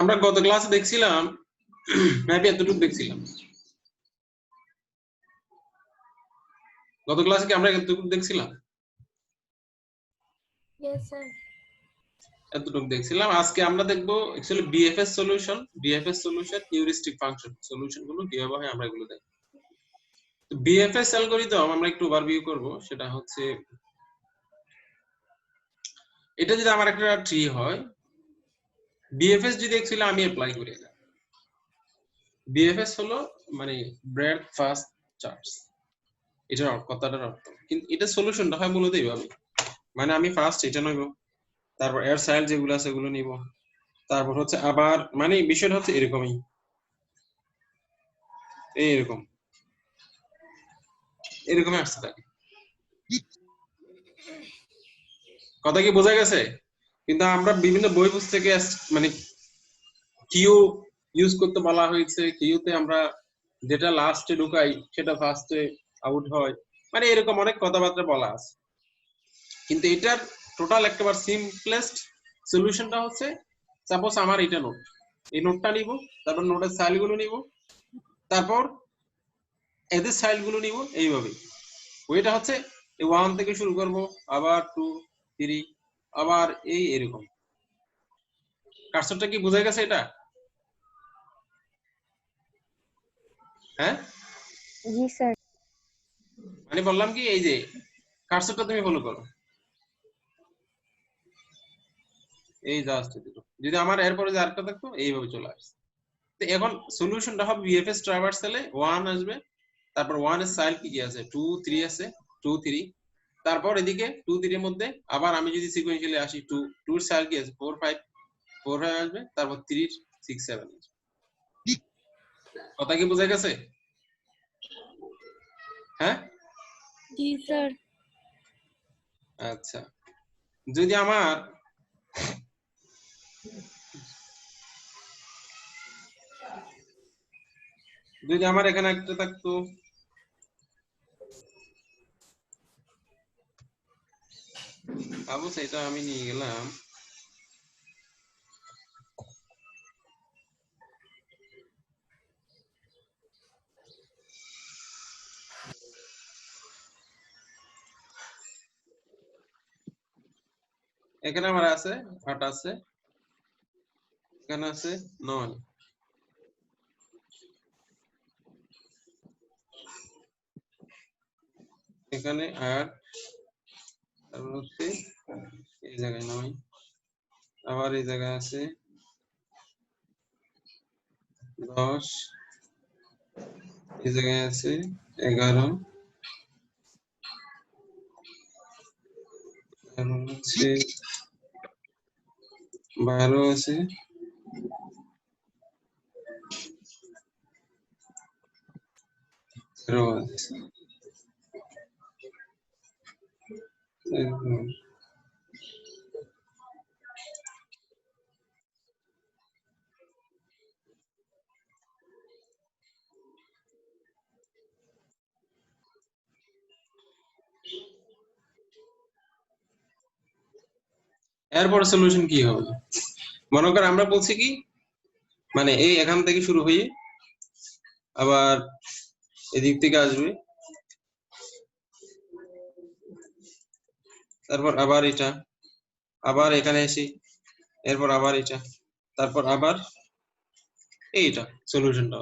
আমরা গত ক্লাসে দেখছিলাম মেবি এতটুকু দেখছিলাম। গত ক্লাসে কি আমরা এতটুকু দেখছিলাম? Yes, sir. এতটুকু দেখছিলাম। আজকে আমরা দেখব actually BFS solution, heuristic function solution গুলো কিভাবে হয় আমরা এগুলো দেখব। তো বিএফএস অ্যালগরিদম আমরা একটু ওভারভিউ করব। সেটা হচ্ছে এটা যদি আমার একটা ট্রি হয়, বিএফএস যদি অ্যাকচুয়ালি আমি অ্যাপ্লাই করি, বিএফএস হলো মানে ব্রেড ফার্স্ট চার্টস, এটার কথাটার অর্থ। কিন্তু এটা সলিউশনটা হয় মূলত এইভাবে, মানে আমি ফার্স্ট এটা নেব, তারপর এর সাইল যেগুলো আছে সেগুলো নিব, তারপর হচ্ছে আবার মানে বিষয়টা হচ্ছে এরকমই, এইরকম এরকমই আসতে থাকে। কথা কি বোঝা গেছে? কিন্তু আমরা বিভিন্ন বই পুস্তকে মানে কিউ ইউজ করতে বলা হয়েছে, কিউতে আমরা যেটা লাস্টে ঢুকাই সেটা ফার্স্টে আউট হয়, মানে এরকম অনেক কথাবার্তা বলা আছে। কিন্তু এটার টোটাল একেবারে সিম্পলেস্ট সলিউশনটা হচ্ছে, সাপোজ আমার এটা নোট, এই নোটটা নিব, তারপর নোটের সাইলগুলো নিব, তারপর এদের সাইলগুলো নিব, এইভাবে ওইটা হচ্ছে 1 থেকে শুরু করব, আবার 2 3 আবার এরকম। কার্সরটা কি বোঝা গেছে এটা? হ্যাঁ জি স্যার। মানে বললাম কি, এই যে কার্সরটা তুমি ফলো করো, এই জাস্ট দুটো। যদি আমার এরপরে যে আরেকটা থাকতো এইভাবে চলে আসছে। তো এখন সলিউশনটা হবে বিএফএস ট্রাভার্সালে 1 আসবে, তারপর 1 এর সাইল কি কি আছে 2 3 আছে, 2 3, তারপর এদিকে 2 3 এর মধ্যে আবার আমি যদি সিকোয়েন্সিয়ালি আসি 2 2 এর সাইল কি আছে 4 5 4 5 আসবে, তারপর 3 6 7 আসবে। কথা কি বোঝা গেছে? হ্যাঁ জি স্যার। আচ্ছা, যদি আমার এখানে একটা থাকতো, অবশ্যই এটা আমি নিয়ে গেলাম, এখানে আমার আছে 8 আছে, এখানে আছে 9, এখানে 8, তারপর হচ্ছে এই জায়গায় 9, আবার এই জায়গায় আছে 10, এই জায়গায় আছে 11, তারপর হচ্ছে 12 আছে, 13 আছে। এরপর সলিউশন কি হবে? মনে কর আমরা বলছি কি, মানে এই এখান থেকে শুরু হয়ে আবার এদিক থেকে আসবে, তারপর আবার এটা, আবার এখানে এসে এরপর আবার এটা, তারপর আবার এইটা সলিউশনটা।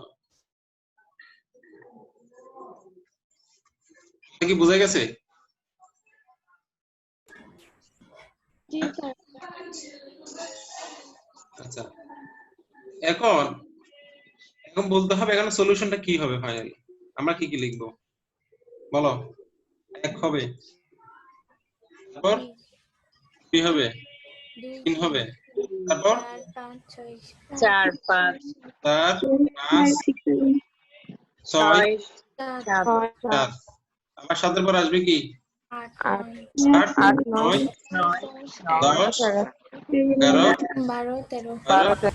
কি বোঝা গেছে? জি স্যার। আচ্ছা, এখন বলতে হবে এখানে সলিউশনটা কি হবে ফাইনালি, আমরা কি কি লিখবো বলো? 1 হবে, তারপর 2 হবে, 3 হবে, তারপর 4 5 6 4 5 4 5 6 7 4, আবার 7 এর পর আসবে কি 8 8 9 10 11 12 13 12।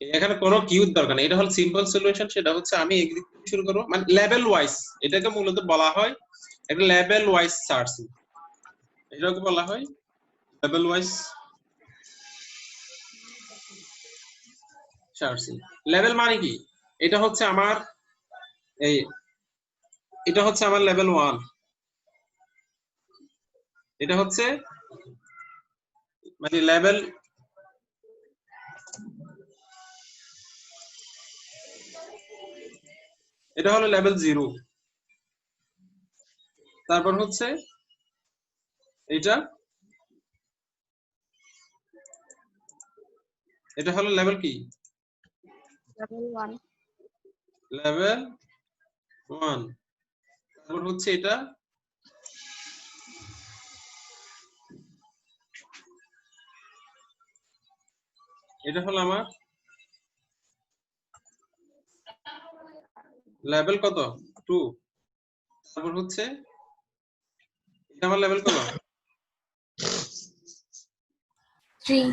এখানে কোনো কিউর দরকার নেই, এটা হলো সিম্পল সলিউশন। সেটা হচ্ছে আমি এদিক থেকে শুরু করব, মানে লেভেল ওয়াইজ, এটাকে মূলত বলা হয় একটা লেভেল ওয়াইজ সার্চিং, এটাকে বলা হয় লেভেল ওয়াইজ চার্জিং। লেভেল মানে কি? এটা হচ্ছে আমার এই এটা হচ্ছে আমার লেভেল 1, এটা হচ্ছে মানে লেভেল এটা হলো লেভেল 0, তারপর হচ্ছে এটা এটা হলো লেভেল কি? level 1, লেভেল 1, তারপর হচ্ছে এটা এটা হলো আমার লেভেল কত? 2, তারপর হচ্ছে এটা আমার লেভেল কত? 3,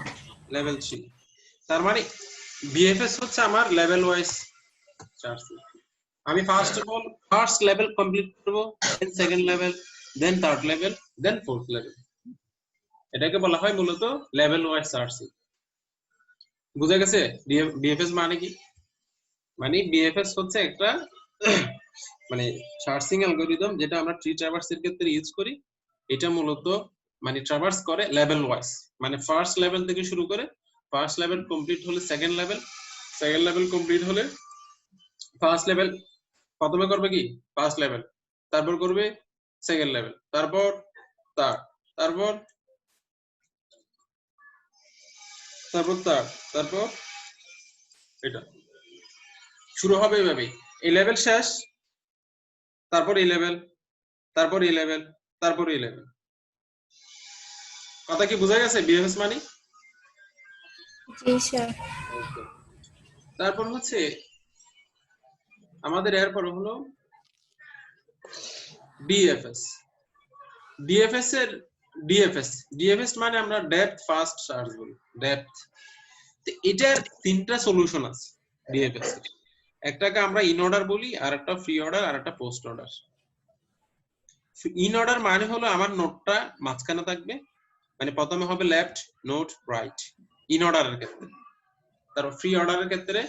লেভেল 3। তার মানে বিএফএস হচ্ছে আমার লেভেল ওয়াইজ চার্জিং। আমি first of all first level complete করব, দেন সেকেন্ড লেভেল, দেন থার্ড লেভেল, দেন ফোর্থ লেভেল। এটাকে বলা হয় মূলত লেভেল ওয়াইজ চার্জিং। বুঝা গেছে বিএফএস মানে কি? মানে বিএফএস হচ্ছে একটা মানে চার্জিং অ্যালগরিদম যেটা আমরা ট্রি ট্রাভার্স এর ক্ষেত্রে ইউজ করি। এটা মূলত মানে ট্রাভার্স করে লেভেল ওয়াইজ, মানে ফার্স্ট লেভেল থেকে শুরু করে ফার্স্ট লেভেল কমপ্লিট হলে second level, second level complete হলে ফার্স্ট লেভেল প্রথমে করবে কি ফার্স্ট লেভেল, তারপর করবে সেকেন্ড লেভেল, তারপর থার্ড, তারপর তারপর থার্ড, তারপর এটা শুরু হবে এইভাবে। এই লেভেল শেষ, তারপর এই লেভেল, তারপর এই লেভেল, তারপর এই লেভেল। কথা কি বোঝা গেছে বিএফএস মানে? জি স্যার। ওকে। তারপর হচ্ছে আমাদের এরপর হলো ডিএফএস। ডিএফএস এর ডিএফএস মানে আমরা ডেপথ ফার্স্ট সার্চ বলি, ডেপথ। তো এটার তিনটা সলিউশন আছে ডিএফএস এর। একটাকে আমরা ইন অর্ডার বলি, আর একটা ফ্রি অর্ডার, আর একটা পোস্ট অর্ডার। ইন অর্ডার মানে হলো আমার নোটটা মাঝখানে থাকবে, মানে প্রথমে হবে লেফট, নোট, রাইট ইন অর্ডারের ক্ষেত্রে। তারপর ফ্রি অর্ডারের ক্ষেত্রে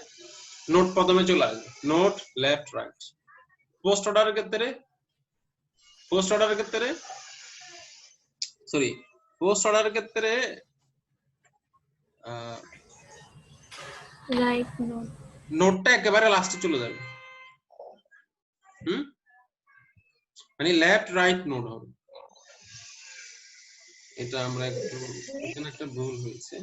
নোট প্রথমে চলে আসবে, নোট, লেফট, রাইট। পোস্ট অর্ডারের ক্ষেত্রে রাইট নোট। নোটটা একেবারে লাস্টে চলে যাবে। মানে লেফট রাইট নোট হবে। এটা আমরা একটু এখানে একটা ভুল হয়েছে।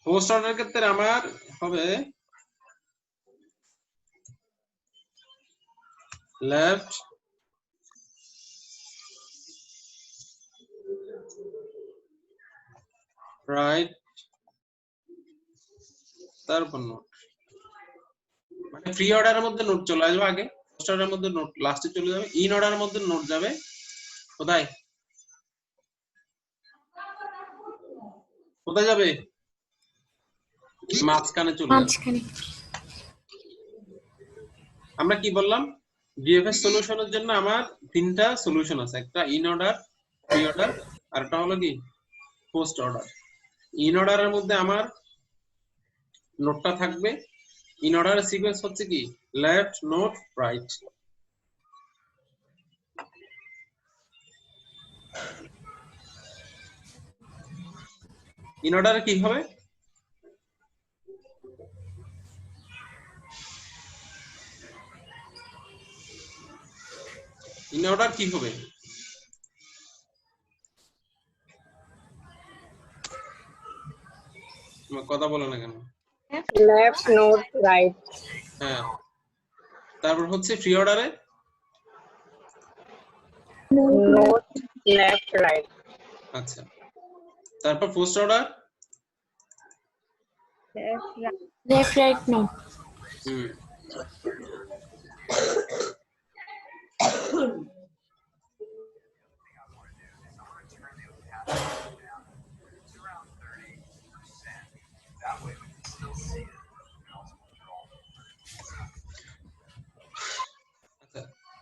পোস্ট অর্ডার ক্ষেত্রে আমার হবে লেফট, রাইট, তারপর নোট। মানে ফ্রি অর্ডারের মধ্যে নোট চলে আসবে আগে, পোস্ট অর্ডারের মধ্যে নোট লাস্টে চলে যাবে, ইন অর্ডারের মধ্যে নোট যাবে কোথায়? কোথায় যাবে? মাঝখানে চলে যাবে। মাঝখানে। আমরা কি বললাম? ডিএফএস সলিউশনের জন্য আমার তিনটা সলিউশন আছে, একটা ইন অর্ডার, প্রি অর্ডার, আর একটা হলো কি পোস্ট অর্ডার। ইন অর্ডারের মধ্যে আমার নোটটা থাকবে। ইন অর্ডারের সিকোয়েন্স হচ্ছে কি লেফট, নোট, রাইট। ইন অর্ডারে কি হবে? ইন অর্ডার কি হবে? কথা বলে না কেন? left, note, right, হ্যাঁ, তারপর হচ্ছে ফ্রি অর্ডারে note, left, right, আচ্ছা, তারপর post order left, right, left right note.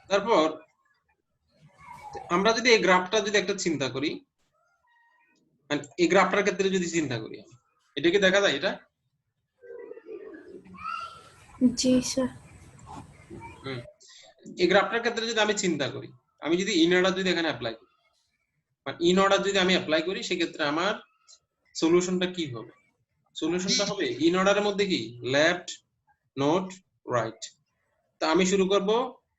তারপর আমরা যদি এই গ্রাফটা যদি একটা চিন্তা করি, মানে এই গ্রাফটার ক্ষেত্রে যদি চিন্তা করি, এটা কি দেখা যায় এটা? জি স্যার। হুম। এই গ্রাফটার ক্ষেত্রে যদি আমি চিন্তা করি, আমি যদি ইন অর্ডার যদি এখানে অ্যাপ্লাই করি, মানে ইন অর্ডার যদি আমি অ্যাপ্লাই করি, সেক্ষেত্রে আমার সলিউশনটা কি হবে? সলিউশনটা হবে ইন অর্ডারের মধ্যে কি লেফট, নোট, রাইট। তো আমি শুরু করব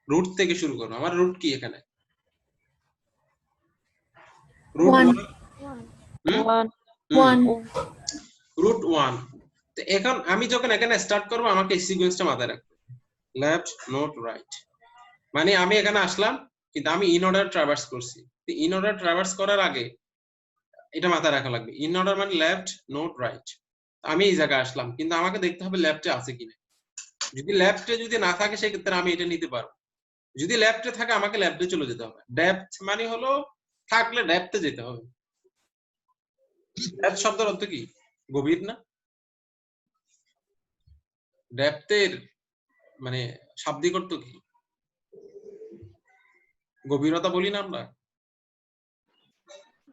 রুট থেকে শুরু করব। আমার রুট কি এখানে? Root 1 One. 1 রুট 1। তো এখন আমি যখন এখানে স্টার্ট করব, আমাকে এই সিকোয়েন্সটা মাথায় রাখতে হবে, লেফট, নোট, রাইট। মানে আমি এখানে আসলাম, কিন্তু আমি ইন অর্ডার ট্রাভার্স করছি। তো ইন অর্ডার ট্রাভার্স করার আগে এটা মাথায় রাখা লাগবে, ইন অর্ডার মানে লেফট, নোট, রাইট। আমি এই জায়গায় আসলাম, কিন্তু আমাকে দেখতে হবে লেফটে আছে কিনা। যদি লেফটে যদি না থাকে, সেক্ষেত্রে আমি এটা নিতে পারবো। যদি লেফটে থাকে, আমাকে লেফটে চলে যেতে হবে। ডেপথ মানে হলো থাকলে ডেপথে যেতে হবে। ডেপথ শব্দের অর্থ কি? গভীর না? ডেপথের মানে শাব্দিক অর্থ কি? গভীরতা বলি না আমরা?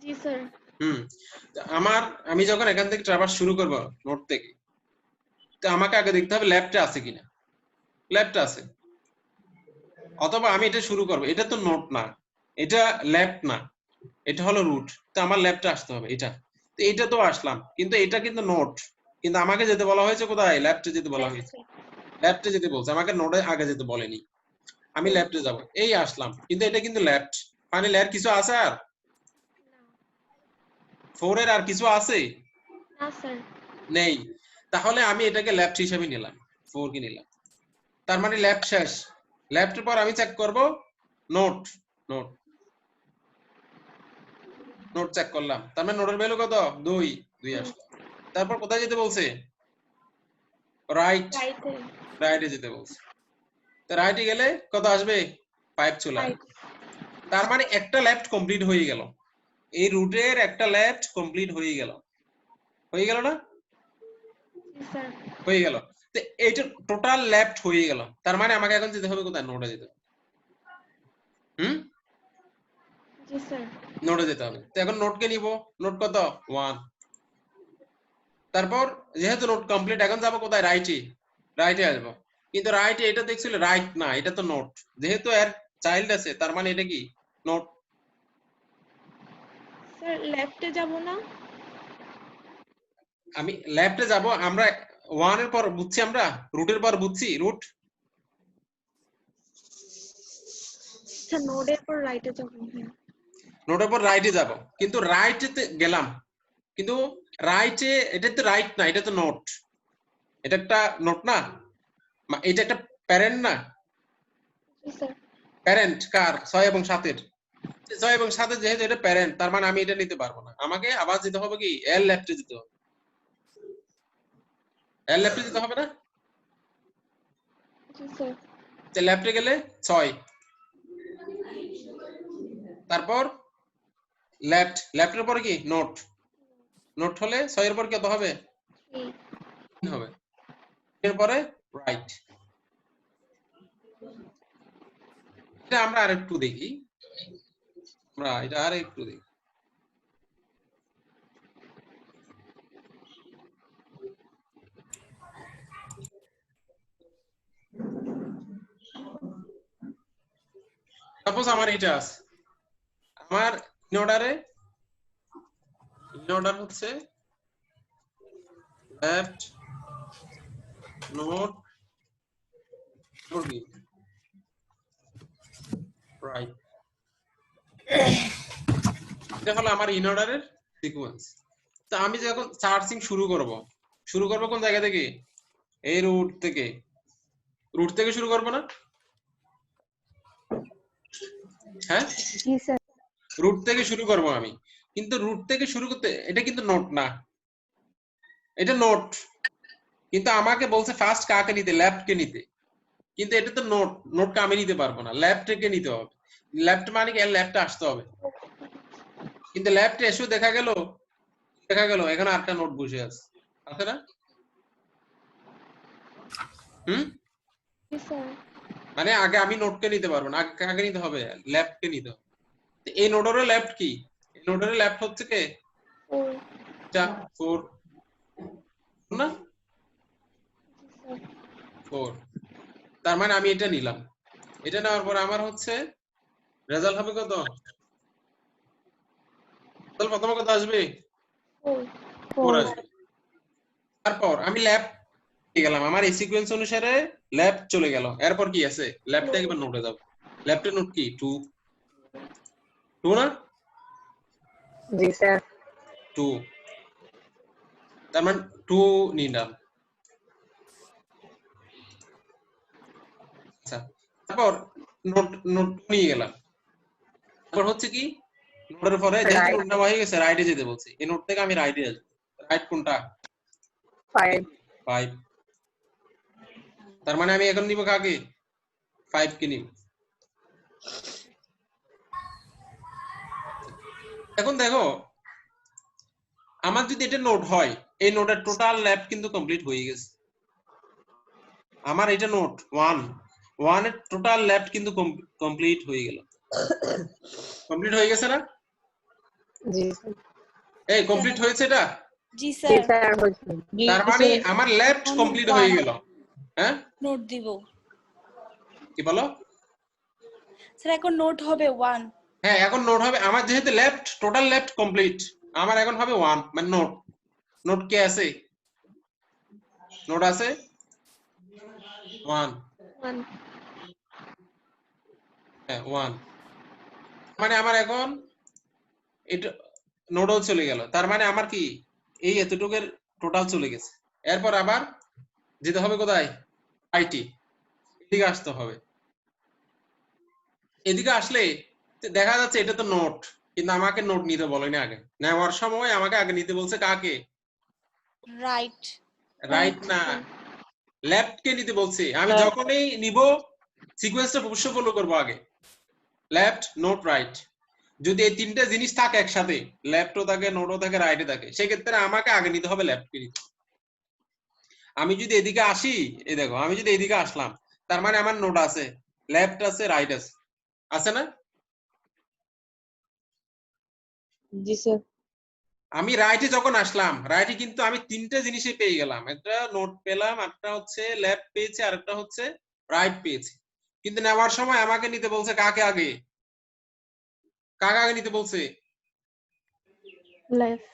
জি স্যার। হুম। আমি যখন এখান থেকে ট্রাভার্স শুরু করব নোট থেকে, তো আমাকে আগে দেখতে হবে লেফটে আছে কিনা। লেফটে আছে, অথবা আমি এটা শুরু করব, এটা তো নোট না, এটা লেফট না, এটা হলো রুট। তো আমার লেফটে আসতে হবে এটা। তো এটা তো আসলাম, কিন্তু এটা কিন্তু নোট, কিন্তু আমাকে যেতে বলা হয়েছে কোথায়? লেফটে যেতে বলা হয়েছে। লেফটে যেতে বলছে, আমাকে নোটে আগে যেতে বলেনি। আমি লেফটে যাব, এই আসলাম, কিন্তু এটা কিন্তু লেফট। ফাইনালি আর কিছু আছে? আর 4 এর আর কিছু আছে? না স্যার। নেই। তাহলে আমি এটাকে লেফট হিসেবে নিলাম, 4 কে নিলাম। তার মানে লেফট শেষ। লেফটের পর আমি চেক করব নোট। নোট নোট চেক করলাম, তার মানে নোটের ভ্যালু কত? 2 2 আসলো। তারপর কোথায় যেতে বলছে? রাইট। রাইটে। রাইটে যেতে বলছে। তো রাইটে গেলে কত আসবে? 5 চলে আসবে। তার মানে একটা লেফট কমপ্লিট হয়ে গেল, এই রুটের একটা লেফট কমপ্লিট হয়ে গেল। হয়ে গেল না? জি স্যার। হয়ে গেল। তো এইটা টোটাল লেফট হয়ে গেল। তার মানে আমাকে এখন যেতে হবে কোথায়? নোটে যেতে হবে। হুম। জি স্যার। নোটে যেতে হবে। তো এখন নোটকে নিব। নোট কত? 1। তারপর যেহেতু নোট কমপ্লিট, এখন যাব কোথায়? রাইটে। রাইটে আসবো, কিন্তু রাইটে এটা দেখছিল রাইট না, এটা তো নোট। যেহেতু এর চাইল্ড আছে, তার মানে এটা কি? নোট। স্যার লেফটে যাব না? আমি লেফটে যাব। আমরা 1 এর পর বুঝছি, আমরা রুটের পর বুঝছি রুট। স্যার নোডের পর রাইটে যাব। হ্যাঁ। নোটের পর রাইটে যাব, কিন্তু রাইটে গেলাম, কিন্তু রাইটে এটা তো রাইট না, এটা তো নোট। এটা একটা নোট না? এটা একটা প্যারেন্ট না? জি স্যার। প্যারেন্ট কার? 6 এবং 7 এর। 6 এবং 7 এর যেহেতু এটা প্যারেন্ট, তার মানে আমি এটা নিতে পারবো না। আমাকে আবার যেতে হবে কি? এল লেফটে যেতে হবে। এল লেফটে যেতে হবে না? জি স্যার। তো লেফটে গেলে 6, তারপর লেফট। লেফটের পরে কি? নোট। নোট হলে 6 এর পর কত হবে? 3 হবে। এরপরে রাইট। এটা আমরা আরেকটু দেখি। আমরা এটা আরেকটু দেখি। সাপোজ আমার এটা আছে, আমার ইন অর্ডার হচ্ছে লেফট, নোট, রাইট। এটা হলো আমার ইন অর্ডারের সিকোয়েন্স। তো আমি যখন সার্চিং শুরু করব কোন জায়গা থেকে? এই রুট থেকে। রুট থেকে শুরু করব না? হ্যাঁ, জি স্যার। রুট থেকে শুরু করব আমি। কিন্তু রুট থেকে শুরু করতে এটা কিন্তু নোট না, এটা নোট। কিন্তু আমাকে বলছে ফার্স্ট কাকে নিতে? লেফট কে নিতে। কিন্তু এটা তো নোট, নোটকে আমি নিতে পারবো না, লেফট কে নিতে হবে। লেফট মানে কি? লেফটে আসতে হবে। কিন্তু লেফটে এসে দেখা গেল এখানে আরেকটা নোট বসে আছে, আছে না? হুম। জি স্যার। মানে আগে আমি নোটকে নিতে পারবো না, আগে আগে নিতে হবে লেফট কে নিতে হবে। তো এই নোডের লেফট কি? এই নোডের লেফট হচ্ছে কে? 4 এটা 4 না, স্যার 4। তার মানে আমি এটা নিলাম, এটা নেওয়ার পর আমার হচ্ছে রেজাল্ট হবে কত? তাহলে প্রথমে কত আসবে? 4 4 4 আসবে। তারপর আমি লেফট গেলাম, আমার এই সিকোয়েন্স অনুসারে লেফট চলে গেল, এরপর কি আছে? লেফট থেকে এবার নোটে যাব। লেফটের নোট কি? 2 2 না, জি স্যার 2। তার মানে 2 নিলাম। আচ্ছা, তারপর নোট নোট নিয়ে গেলাম। তারপর হচ্ছে কি, নোটের পরে যেহেতু রাইট নোট নেওয়া হয়ে গেছে, রাইটে যেতে বলছি, এই নোট থেকে আমি রাইটে আসবো। রাইট কোনটা? 5 5। তার মানে আমি এখন নিব কাকে? 5 কে নিব। এখন দেখো, আমার যদি এটা নোট হয়, এই নোটের টোটাল লেফট কিন্তু কমপ্লিট হয়ে গেছে। আমার এটা নোট 1 এর টোটাল লেফট কিন্তু কমপ্লিট হয়ে গেল। কমপ্লিট হয়ে গেছে না? জি স্যার এই কমপ্লিট হয়েছে এটা? জি জি স্যার স্যার হয়েছে জি তার মানে স্যার আমার লেফট এখন কমপ্লিট হয়ে 1 গেল। হ্যাঁ, নোট দিব কি বলো? স্যার, এখন নোট হবে 1। হ্যাঁ, এখন নোট হবে আমার, যেহেতু লেফট টোটাল লেফট কমপ্লিট, আমার এখন হবে 1 মানে নোট। নোট কে আছে? নোট আছে 1। 1 হ্যাঁ 1, মানে আমার এখন এটা নোটও চলে গেল। তার মানে আমার কি এই এতটুকুর টোটাল চলে গেছে। এরপর আবার যেতে হবে কোথায়? আইটি, এদিকে আসতে হবে। এদিকে আসলে দেখা যাচ্ছে এটা তো নোট, কিন্তু আমাকে নোট নিতে বলেনি আগে। নেওয়ার সময় আমাকে আগে নিতে বলছে কাকে? রাইট রাইট না, লেফট কে নিতে বলছে। আমি Left. যখনই নিব সিকোয়েন্সটা অবশ্যই ফলো করব আগে, লেফট নোট রাইট। যদি এই তিনটা জিনিস থাকে একসাথে, লেফটও থাকে নোটও থাকে রাইটে থাকে, সেক্ষেত্রে আমাকে আগে নিতে হবে লেফট কে নিতে। আমি যদি এদিকে আসি, এই দেখো আমি যদি এদিকে আসলাম, তার মানে আমার নোট আছে, লেফট আছে রাইট আছে, আছে না? জি স্যার আমি রাইটে যখন আসলাম, রাইটে কিন্তু আমি তিনটা জিনিসই পেয়ে গেলাম, একটা নোট পেলাম, একটা হচ্ছে লেফট পেয়েছি, আর একটা হচ্ছে রাইট পেয়েছি। কিন্তু নেওয়ার সময় আমাকে নিতে বলছে কাকে আগে? কাকে আগে নিতে বলছে? লেফট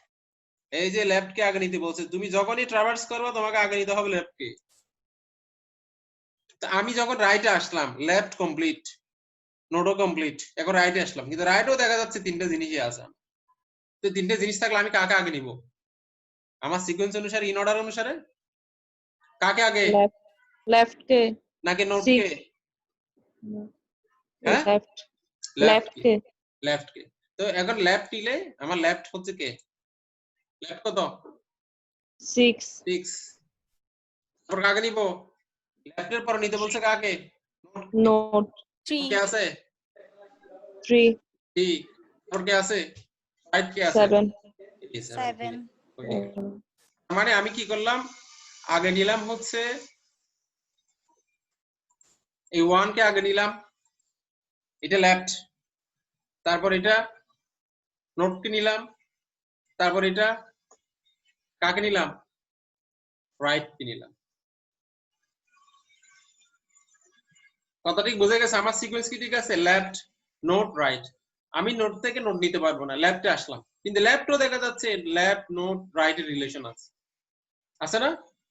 এই যে লেফট কে আগে নিতে বলছে। তুমি যখনই ট্রাভার্স করবে তোমাকে আগে নিতে হবে লেফট কে। আমি যখন রাইটে আসলাম, লেফট কমপ্লিট, নোটও কমপ্লিট, এখন রাইটে আসলাম, কিন্তু রাইটেও দেখা যাচ্ছে তিনটা জিনিসই আছে। তো তিনটা জিনিস থাকলে আমি কাকে আগে নিব? আমার সিকোয়েন্স অনুসারে, ইন অর্ডার অনুসারে কাকে আগে? লেফট লেফট কে নাকি নোট কে? 6 হ্যাঁ, লেফট লেফট লেফট কে, কে লেফট কে। তো এখন লেফট নিলে আমার লেফট হচ্ছে কে? লেফট কত? 6 6। তারপর কাকে নিব? লেফটের পর নিতে বলছে কাকে? নোট থ্রি কে আছে? 3 টি। তারপর কে আছে? রাইট কে আছে? 7 এই 7 মানে আমি কি করলাম, আগে নিলাম হচ্ছে এই 1 কে আগে নিলাম, এটা লেফট। তারপর এটা নোট কে নিলাম, তারপর এটা কাকে নিলাম? রাইট কে নিলাম। কথা ঠিক বোঝা গেছে? আমার সিকোয়েন্স কি ঠিক আছে? Left note right. আমি নোট থেকে নোট নিতে পারবো না, লেফটে আসলাম, কিন্তু লেফটও দেখা যাচ্ছে লেফট নোট রাইট এর রিলেশন আছে, আছে না?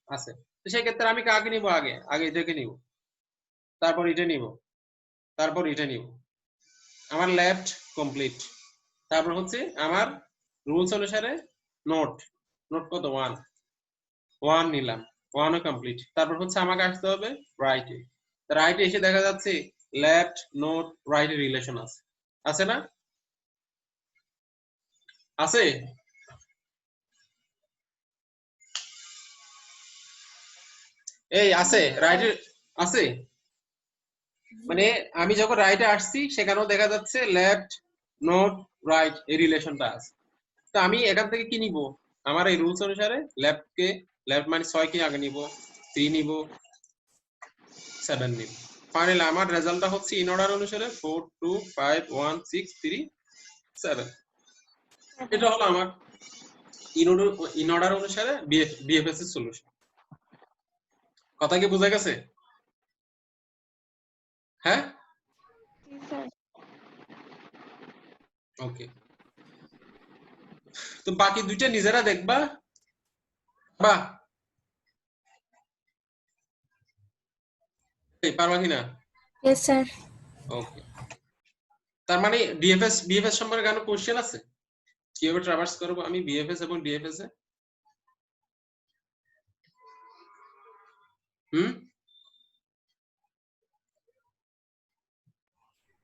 আছে। তো সেই ক্ষেত্রে আমি কাকে নিব আগে? আগে এটাকে নিব, তারপর এটা নিব, তারপর এটা নিব। আমার লেফট কমপ্লিট। তারপর হচ্ছে আমার রুলস অনুসারে নোট, নোট কত? 1 নিলাম, 1ও কমপ্লিট। তারপর হচ্ছে আমাকে আসতে হবে রাইটে। রাইটে এসে দেখা যাচ্ছে লেফট নোট রাইট এর রিলেশন আছে, আছে না? আছে। এই আছে, রাইটে আছে। মানে আমি যখন রাইটে আসছি সেখানেও দেখা যাচ্ছে লেফট নোট রাইট এই রিলেশনটা আছে। তো আমি এখান থেকে কি নিব? আমার এই রুলস অনুসারে লেফট কে, লেফট মানে 6 কে আগে নিব, 3 নিব, 7 নিব। ফাইনালি আমার রেজাল্টটা হচ্ছে ইন অর্ডার অনুসারে 4 2 5 1 6 3 7। এটা হলো আমার ইন অর্ডার অনুসারে বিএফএস এর সলিউশন। কথা কি বোঝা গেছে? হ্যাঁ, জি স্যার। ওকে। তো বাকি দুইটা নিজেরা দেখবা, বা পারবা কিনা? Yes, sir. ওকে। তার মানে বিএফএস সম্পর্কে কোনো কোশ্চেন আছে? কিভাবে ট্রাভার্স করব আমি বিএফএস এবং ডিএফএস এ?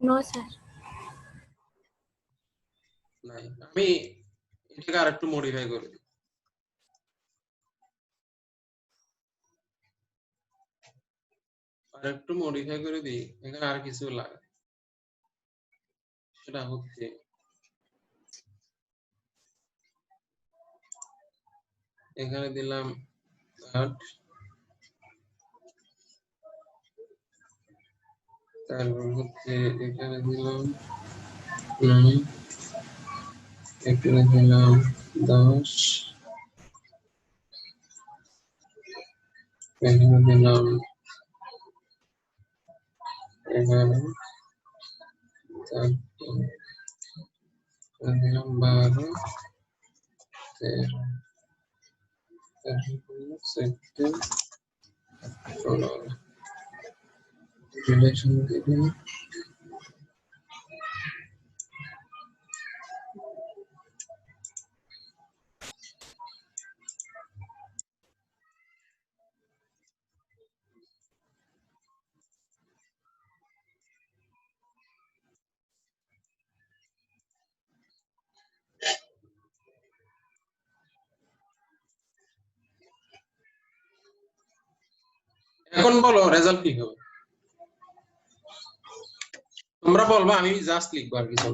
No, sir. নাই, আমি এটাকে আরেকটু মডিফাই করে দিই। আরেকটু মডিফাই করে দিই, এখানে আর কিছু লাগে। সেটা হচ্ছে এখানে দিলাম 8, তারপর হচ্ছে এখানে দিলাম 9, এখানে দিলাম 10, এখানে দিলাম 11, তারপর এখানে দিলাম 12, 13, তারপর 14, 15 রিলেশন দিলাম। এখন বলো রেজাল্ট কি হবে? তোমরা বলবা, আমি জাস্ট লিখবো আর কিছু।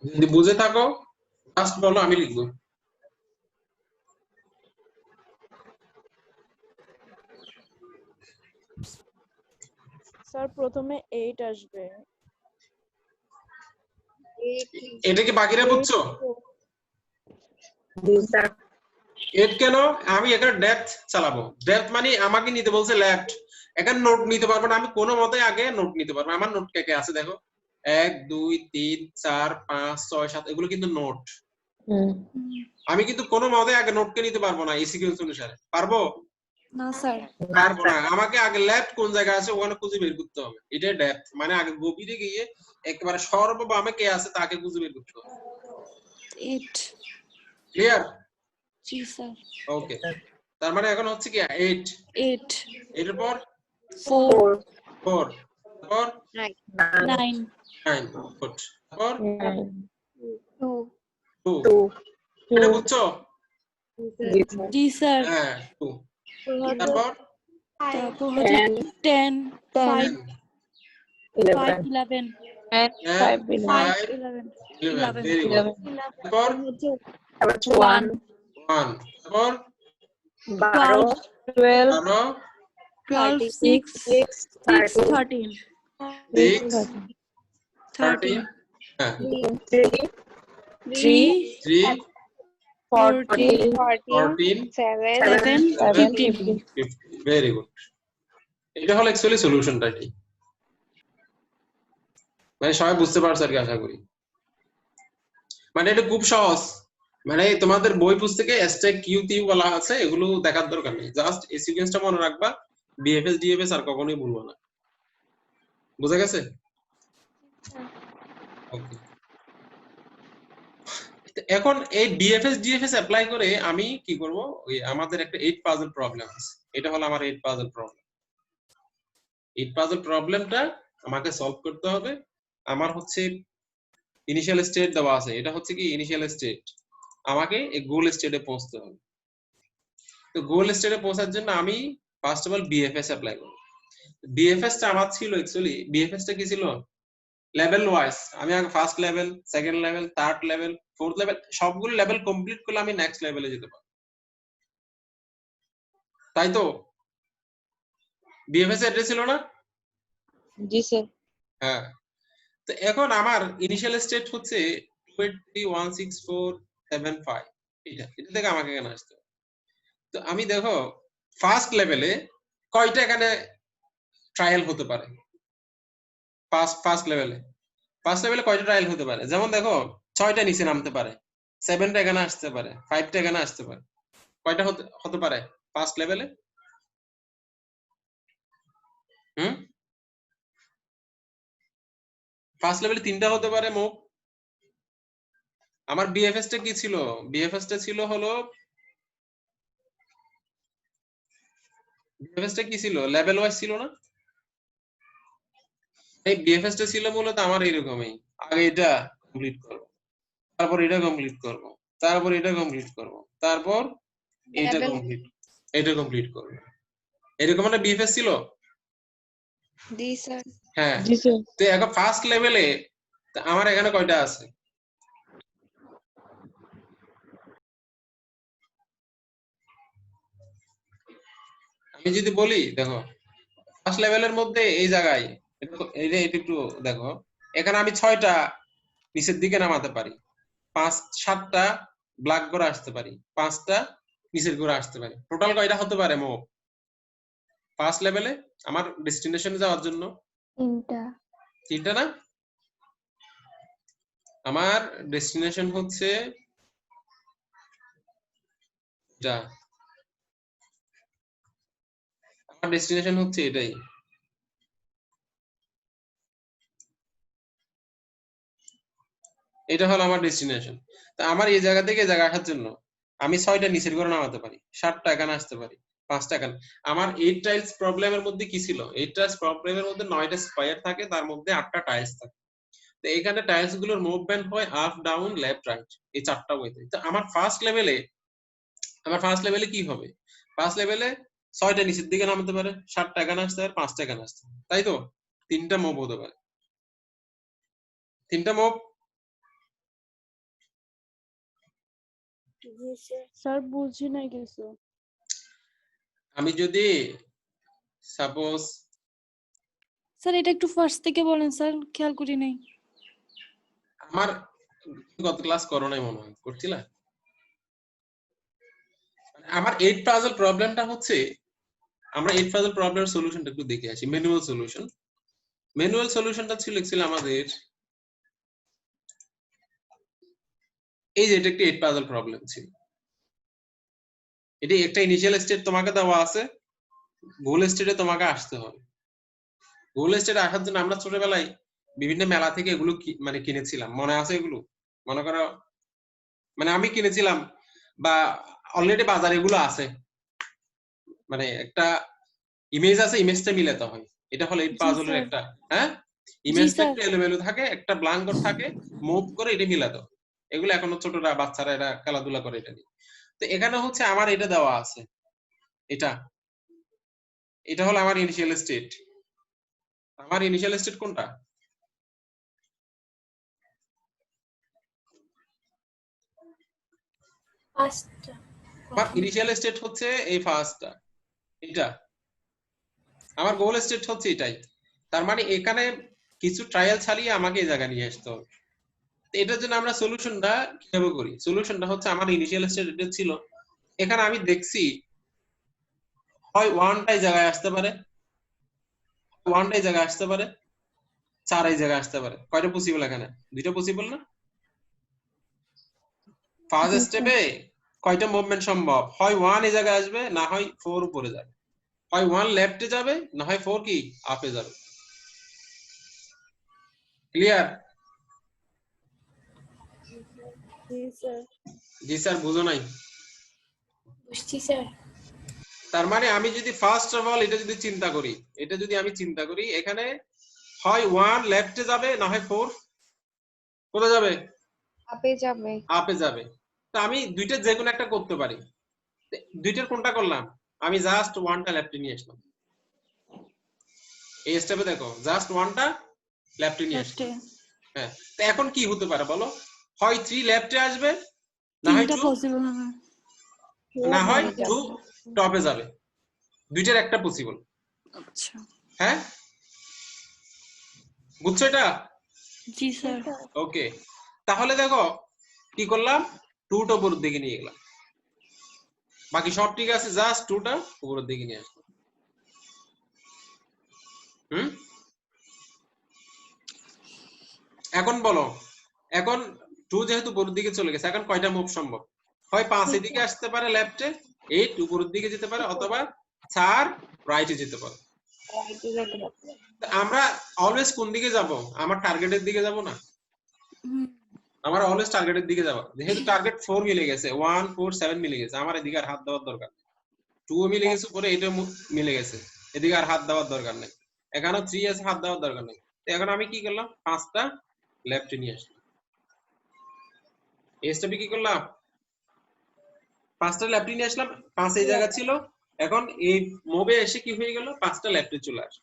যদি বুঝে থাকো জাস্ট বলো, আমি লিখবো। স্যার প্রথমে 8 আসবে। এটা কি বাকিরা বুঝছো? 8 কেন? আমি এখানে ডেপথ চালাবো। ডেপথ মানে আমাকে নিতে বলছে লেফট। এখানে নোট নিতে পারবো না, আমি কোনো মতে আগে নোট নিতে পারবো। আমার নোট কে কে আছে দেখো, 1 2 3 4 5 6 7, এগুলো কিন্তু নোট। আমি কিন্তু কোনো মতে আগে নোটকে নিতে পারবো না এই সিকোয়েন্স অনুসারে। পারবো? No, sir. পারবো না। আমাকে আগে লেফট কোন জায়গায় আছে ওখানে খুঁজে বের করতে হবে। এটা ডেপথ, মানে আগে গভীরে গিয়ে একেবারে সর্ববামে কে আছে তাকে খুঁজে বের করতে হবে। 8. ক্লিয়ার? Ji, sir. ওকে। তার মানে এখন হচ্ছে কি 8, 8. এর পর 4. 4, পর 9. 9, গুড। পর 2 2, এটা বুঝছো? Ji, sir. হ্যাঁ 2। তারপর তারপর তারপর হচ্ছে 10, 5, 5, 11, 5 5 11, 11, ভেরি গুড। 11 তারপর হচ্ছে 1 1, তারপর 12, 12 12, 6 6, 13, 6 13, 13, হ্যাঁ 3, 3 14 14 7, 7 15. 50, ভেরি গুড। এটা হলো অ্যাকচুয়ালি সলিউশনটা কি, মানে সবাই বুঝতে পারছো আর কি, আশা করি। মানে এটা খুব সহজ, মানে তোমাদের বই পুস্তকে স্ট্যাক কিউ টিউ বলা আছে, এগুলো দেখার দরকার নেই। জাস্ট এই সিকোয়েন্সটা মনে রাখবা, বিএফএস ডিএফএস আর কখনোই ভুলবো না। বুঝা গেছে? ওকে। এখন এই বিএফএস ডিএফএস অ্যাপ্লাই করে আমি কি করব, ওই আমাদের একটা 8 পাজল প্রবলেম আছে। এটা হলো আমার 8 পাজল প্রবলেম। 8 পাজল প্রবলেমটা আমাকে সলভ করতে হবে। আমার হচ্ছে ইনিশিয়াল স্টেট দেওয়া আছে, এটা হচ্ছে কি ইনিশিয়াল স্টেট। আমাকে এই গোল স্টেটে পৌঁছতে হবে। তো গোল স্টেটে পৌঁছার জন্য আমি first of all BFS apply করব। বিএফএসটা আমার ছিল অ্যাকচুয়ালি, বিএফএসটা কি ছিল লেভেল ওয়াইজ। আমি আগে first level, second level, third level, fourth level, সবগুলো লেভেল কমপ্লিট করলে আমি নেক্সট লেভেলে যেতে পারবো। তাই তো? বিএফএস অ্যাড্রেস ছিল না? জি স্যার। হ্যাঁ। তো এখন আমার ইনিশিয়াল স্টেট হচ্ছে 2016475, এটা থেকে আমাকে এখানে আসতে হবে। তো আমি দেখো ফার্স্ট লেভেলে কয়টা এখানে ট্রায়াল হতে পারে? ফার্স্ট লেভেলে কয়টা ট্রায়াল হতে পারে? যেমন দেখো 6টা নিচে নামতে পারে, 7টা এখানে আসতে পারে, 5টা এখানে আসতে পারে। কয়টা হতে পারে ফার্স্ট লেভেলে? ফার্স্ট লেভেলে 3টা হতে পারে মোট। আমার বিএফএস টা কি ছিল? বিএফএস টা ছিল হলো বিএফএস টা কি ছিল? লেভেল ওয়াইজ ছিল না? এই বিএফএস টা ছিল মূলত আমার এরকমই, আগে এটা কমপ্লিট করব, তারপর এটা কমপ্লিট করব, তারপর এটা কমপ্লিট করব, তারপর এটা কমপ্লিট করব। এরকম একটা বিএফএস ছিল। জি স্যার। হ্যাঁ। জি স্যার। তো এখন ফার্স্ট লেভেলে আমার এখানে কয়টা আছে? আমি যদি বলি দেখো ফার্স্ট লেভেলের মধ্যে এই জায়গায় এটা একটু দেখো, এখানে আমি 6টা নিচের দিকে নামাতে পারি, 7টা ব্ল্যাক করে আসতে পারি, 5টা নিচের করে আসতে পারি। টোটাল কয়টা হতে পারে মোট ফার্স্ট লেভেলে আমার ডেস্টিনেশনে যাওয়ার জন্য? 3টা না? আমার ডেস্টিনেশন হচ্ছে এটা, আমার ডেস্টিনেশন হচ্ছে এটাই। এটা হলো আমার ডেস্টিনেশন। তা আমার এই জায়গা থেকে এই জায়গা আসার জন্য আমি 6টা নিচের করে নামাতে পারি, 7টা এখানে আসতে পারি, 5টা এখানে। আমার 8 টাইলস প্রবলেমের মধ্যে কি ছিল? 8 টাইলস প্রবলেমের মধ্যে 9টা স্কয়ার থাকে, তার মধ্যে 8টা টাইলস থাকে। তো এখানে টাইলস গুলোর মুভমেন্ট হয় আপ ডাউন লেফট রাইট, এই 4টা ওয়েতে। তো আমার ফার্স্ট লেভেলে কি হবে? ফার্স্ট লেভেলে 6টা নিচের দিকে নামাতে পারে, 7টা এখানে আসতে পারে, 5টা এখানে আসতে পারে, তাই তো? 3টা মুভ হতে পারে, 3টা মুভ। স্যার বুঝি নাই কিছু। আমি যদি সাপোজ স্যার এটা একটু ফার্স্ট থেকে বলেন স্যার, খেয়াল করি নাই। আমার গত ক্লাস করো নাই মনে হয়, করছিলা? আমার 8 পাজল প্রবলেমটা হচ্ছে, আমরা 8 পাজল প্রবলেমের সলিউশনটা একটু দেখে আসি। ম্যানুয়াল সলিউশনটা ছিল আমাদের এই যে এটা একটা 8 পাজল প্রবলেম ছিল। এটি একটা ইনিশিয়াল স্টেট তোমাকে দেওয়া আছে, গোল স্টেটে তোমাকে আসতে হবে। গোল স্টেটে আসার জন্য আমরা ছোটবেলায় বিভিন্ন মেলা থেকে এগুলো মানে কিনেছিলাম, মনে আছে এগুলো? মনে করো মানে আমি কিনেছিলাম বা অলরেডি বাজারে এগুলো আছে, মানে একটা ইমেজ আছে, ইমেজটা মিলাতে হয়। এটা হলো 8 জি পাজলের স্যার। একটা, হ্যাঁ, জি ইমেজটা স্যার। একটু এলোমেলো থাকে, একটা ব্ল্যাঙ্ক থাকে, মুভ করে এটা মিলাতে হয়। এগুলো এখনো ছোটরা বাচ্চারা এরা খেলাধুলা করে এটা নিয়ে। তো এখানে হচ্ছে আমার এটা দেওয়া আছে, এটা এটা হলো আমার ইনিশিয়াল স্টেট। আমার ইনিশিয়াল স্টেট কোনটা? আমার ইনিশিয়াল স্টেট হচ্ছে এই ফার্স্টটা, এটা। আমার গোল স্টেট হচ্ছে এটাই। তার মানে এখানে কিছু ট্রায়াল ছাড়িয়ে আমাকে এই জায়গায় নিয়ে আসতে হবে। তো এটার জন্য আমরা সলিউশনটা কিভাবে করি? সলিউশনটা হচ্ছে আমার ইনিশিয়াল স্টেট এটা ছিল, এখানে আমি দেখছি হয় 1টাই জায়গায় আসতে পারে, 1টাই জায়গায় আসতে পারে, 4 জায়গায় আসতে পারে। কয়টা পসিবল এখানে? 2টা পসিবল না? ফার্স্ট স্টেপে কয়টা মুভমেন্ট সম্ভব? হয় 1 এই জায়গায় আসবে, না হয় 4 উপরে যাবে। হয় 1 লেফটে যাবে, না হয় 4 কি আপে যাবে। ক্লিয়ার? জি স্যার। জি স্যার, বুঝো নাই? বুঝছি স্যার। তার মানে আমি যদি ফার্স্ট অফ অল এটা যদি চিন্তা করি, এখানে হয় 1 লেফটে যাবে, না হয় 4 কোথায় যাবে? আপে যাবে। আপে যাবে। তো আমি দুইটা যে কোনো একটা করতে পারি। দুইটার কোনটা করলাম? আমি জাস্ট 1টা লেফটে নিয়ে আসলাম। এই স্টেপে দেখো জাস্ট 1টা লেফটে নিয়ে আসলাম। হ্যাঁ, তো এখন কি হতে পারে বলো? হয় 3 লেফটে আসবে, না হয় 3টা 2, পসিবল হবে। না হয় 2 টপে যাবে। দুইটার একটা পসিবল। আচ্ছা হ্যাঁ, বুঝছো এটা? জি স্যার। ওকে, তাহলে দেখো কি করলাম, 2টা উপরের দিকে নিয়ে গেলাম, বাকি সব ঠিক আছে, জাস্ট 2টা উপরের দিকে নিয়ে আসলাম। এখন বলো, এখন 2 যেহেতু উপরের দিকে চলে গেছে, এখন কয়টা মুভ সম্ভব? হয় 5 এদিকে আসতে পারে লেফটে, 8 উপরের দিকে যেতে পারে, অথবা 4 রাইটে যেতে পারে। রাইটে যেতে পারবে। আমরা অলওয়েজ কোন দিকে যাব? আমার টার্গেটের দিকে যাব না? আমার অলওয়েজ টার্গেটের দিকে যাব। যেহেতু টার্গেট 4 মিলে গেছে, 1 4 7 মিলে গেছে, আমার এদিকে আর হাত দেওয়ার দরকার নেই। 2 মিলে গেছে, পরে এটা মিলে গেছে, এদিকে আর হাত দেওয়ার দরকার নেই। এখানে 3 আছে, হাত দেওয়ার দরকার নেই। তো এখন আমি কি করলাম, 5টা লেফটে নিয়ে আসলাম। এই স্টেপে কি করলাম, 5টা লেফটে নিয়ে আসলাম, 5 এই জায়গা ছিল, এখন এই মুভে এসে কি হয়ে গেল, 5টা লেফটে চলে আসে।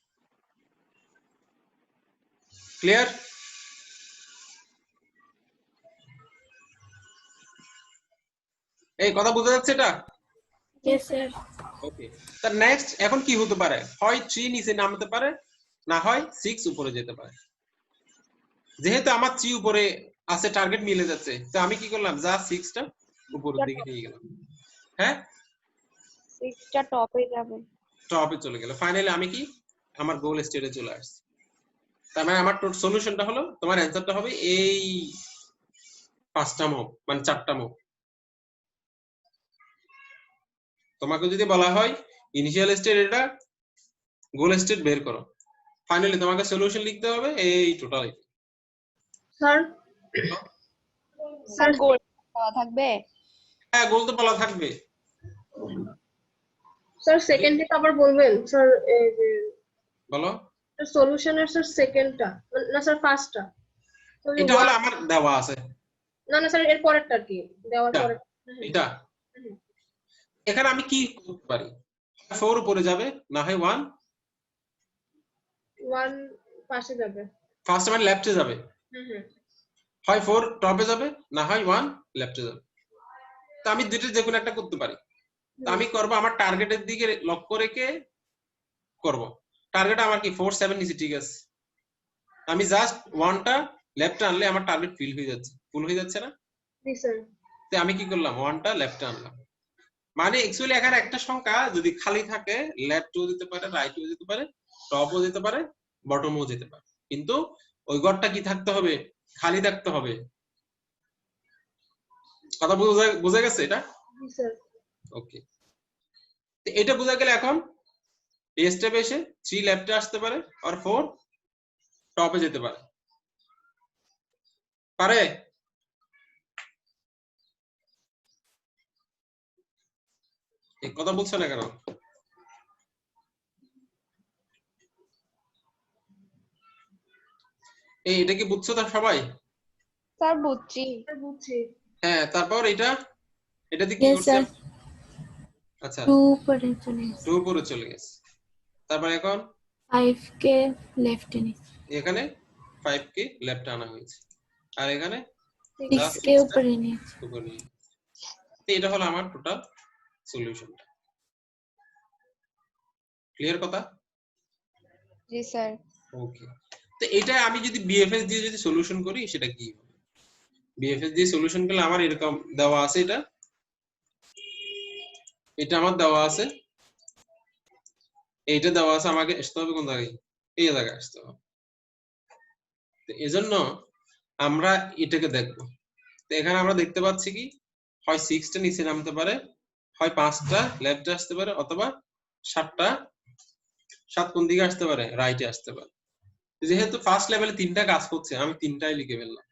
ক্লিয়ার? এই কথা বোঝা যাচ্ছে এটা? Yes, sir. ওকে, তার নেক্সট এখন কি হতে পারে, হয় 3 নিচে নামতে পারে, না হয় 6 উপরে যেতে পারে। যেহেতু আমার 3 উপরে আছে, টার্গেট মিলে যাচ্ছে, তো আমি কি করলাম, যা 6টা উপরের দিকে নিয়ে গেলাম। হ্যাঁ, 6টা টপে যাবে। টপে চলে গেল। ফাইনালি আমি কি, আমার গোল স্টেটে চলে আসছে। তার মানে আমার সলিউশনটা হলো, তোমার অ্যানসারটা হবে এই 5টা মুভ, মানে 4টা মুভ। তোমাকে যদি বলা হয় ইনিশিয়াল স্টেট এটা, গোল স্টেট বের করো, ফাইনালি তোমাকে সলিউশন লিখতে হবে এই টোটাল। Sir, স্যার গোল দেওয়া থাকবে। হ্যাঁ, গোল তো বলা থাকবে। sir, second টা আবার বলবেন স্যার, এই যে বলো, সলিউশনের স্যার সেকেন্ডটা, না স্যার ফার্স্টটা। এটা হলো আমার দেওয়া আছে। না না স্যার, এর পরেরটা কি দেওয়ার এটা, পরে? এটা এখানে আমি কি করতে পারি, 4 উপরে যাবে, না হয় 1 1 পাশে যাবে। ফার্স্ট মানে লেফটে যাবে, হয় 4 টপে যাবে, না হয় 1 লেফটে যাবে। তো আমি দুটো যে কোনো একটা করতে পারি। তো আমি করব আমার টার্গেটের দিকে লক্ষ্য রেখে করব। টার্গেট আমার কি 4 7 নিচে, ঠিক আছে, আমি জাস্ট 1টা লেফটে আনলে আমার টার্গেট ফিল হয়ে যাচ্ছে, ফুল হয়ে যাচ্ছে না? জি স্যার। তো আমি কি করলাম, 1টা লেফটে আনলাম। মানে অ্যাকচুয়ালি এখানে একটা সংখ্যা যদি খালি থাকে, লেফটও যেতে পারে, রাইটও যেতে পারে, টপও যেতে পারে, বটমও যেতে পারে, কিন্তু ওই ঘরটা কি থাকতে হবে, খালি থাকতে হবে। কথা বোঝা গেছে এটা? জি স্যার। ওকে, তো এটা বোঝা গেলে এখন এই স্টেপে এসে 3 লেফটে আসতে পারে, আর 4 টপে যেতে পারে। পারে? এই কথা বলছো না কেন? এই এটা কি বুঝছো তো সবাই? স্যার বুঝছি। স্যার বুঝছি। হ্যাঁ, তারপর এটা দিয়ে কি Yes, করছে? sir. আচ্ছা, 2 উপরে চলে গেছে। 2 উপরে চলে গেছে। তারপর এখন 5 কে লেফটে নিয়েছে। এখানে 5 কে লেফট আনা হয়েছে, আর এখানে 6 কে উপরে নিয়েছে। উপরে নিয়ে। তো এটা হলো আমার টোটাল সলিউশনটা। ক্লিয়ার কথা? জি স্যার। ওকে, তো এটা আমি যদি বিএফএস দিয়ে যদি সলিউশন করি, সেটা কি হবে? বিএফএস দিয়ে সলিউশন করলে আমার এরকম দেওয়া আছে, এটা আমার দেওয়া আছে, এইটা দেওয়া আছে, আমাকে আসতে হবে কোন জায়গায়, এই জায়গায় আসতে হবে। তো এজন্য আমরা এটাকে দেখবো। তো এখানে আমরা দেখতে পাচ্ছি কি, হয় 6টা নিচে নামতে পারে, হয় 5টা লেফটে আসতে পারে, অথবা 7 কোন দিকে আসতে পারে, রাইটে আসতে পারে। যেহেতু ফার্স্ট লেভেলে 3টা কাজ করছে, আমি 3টাই লিখে ফেললাম।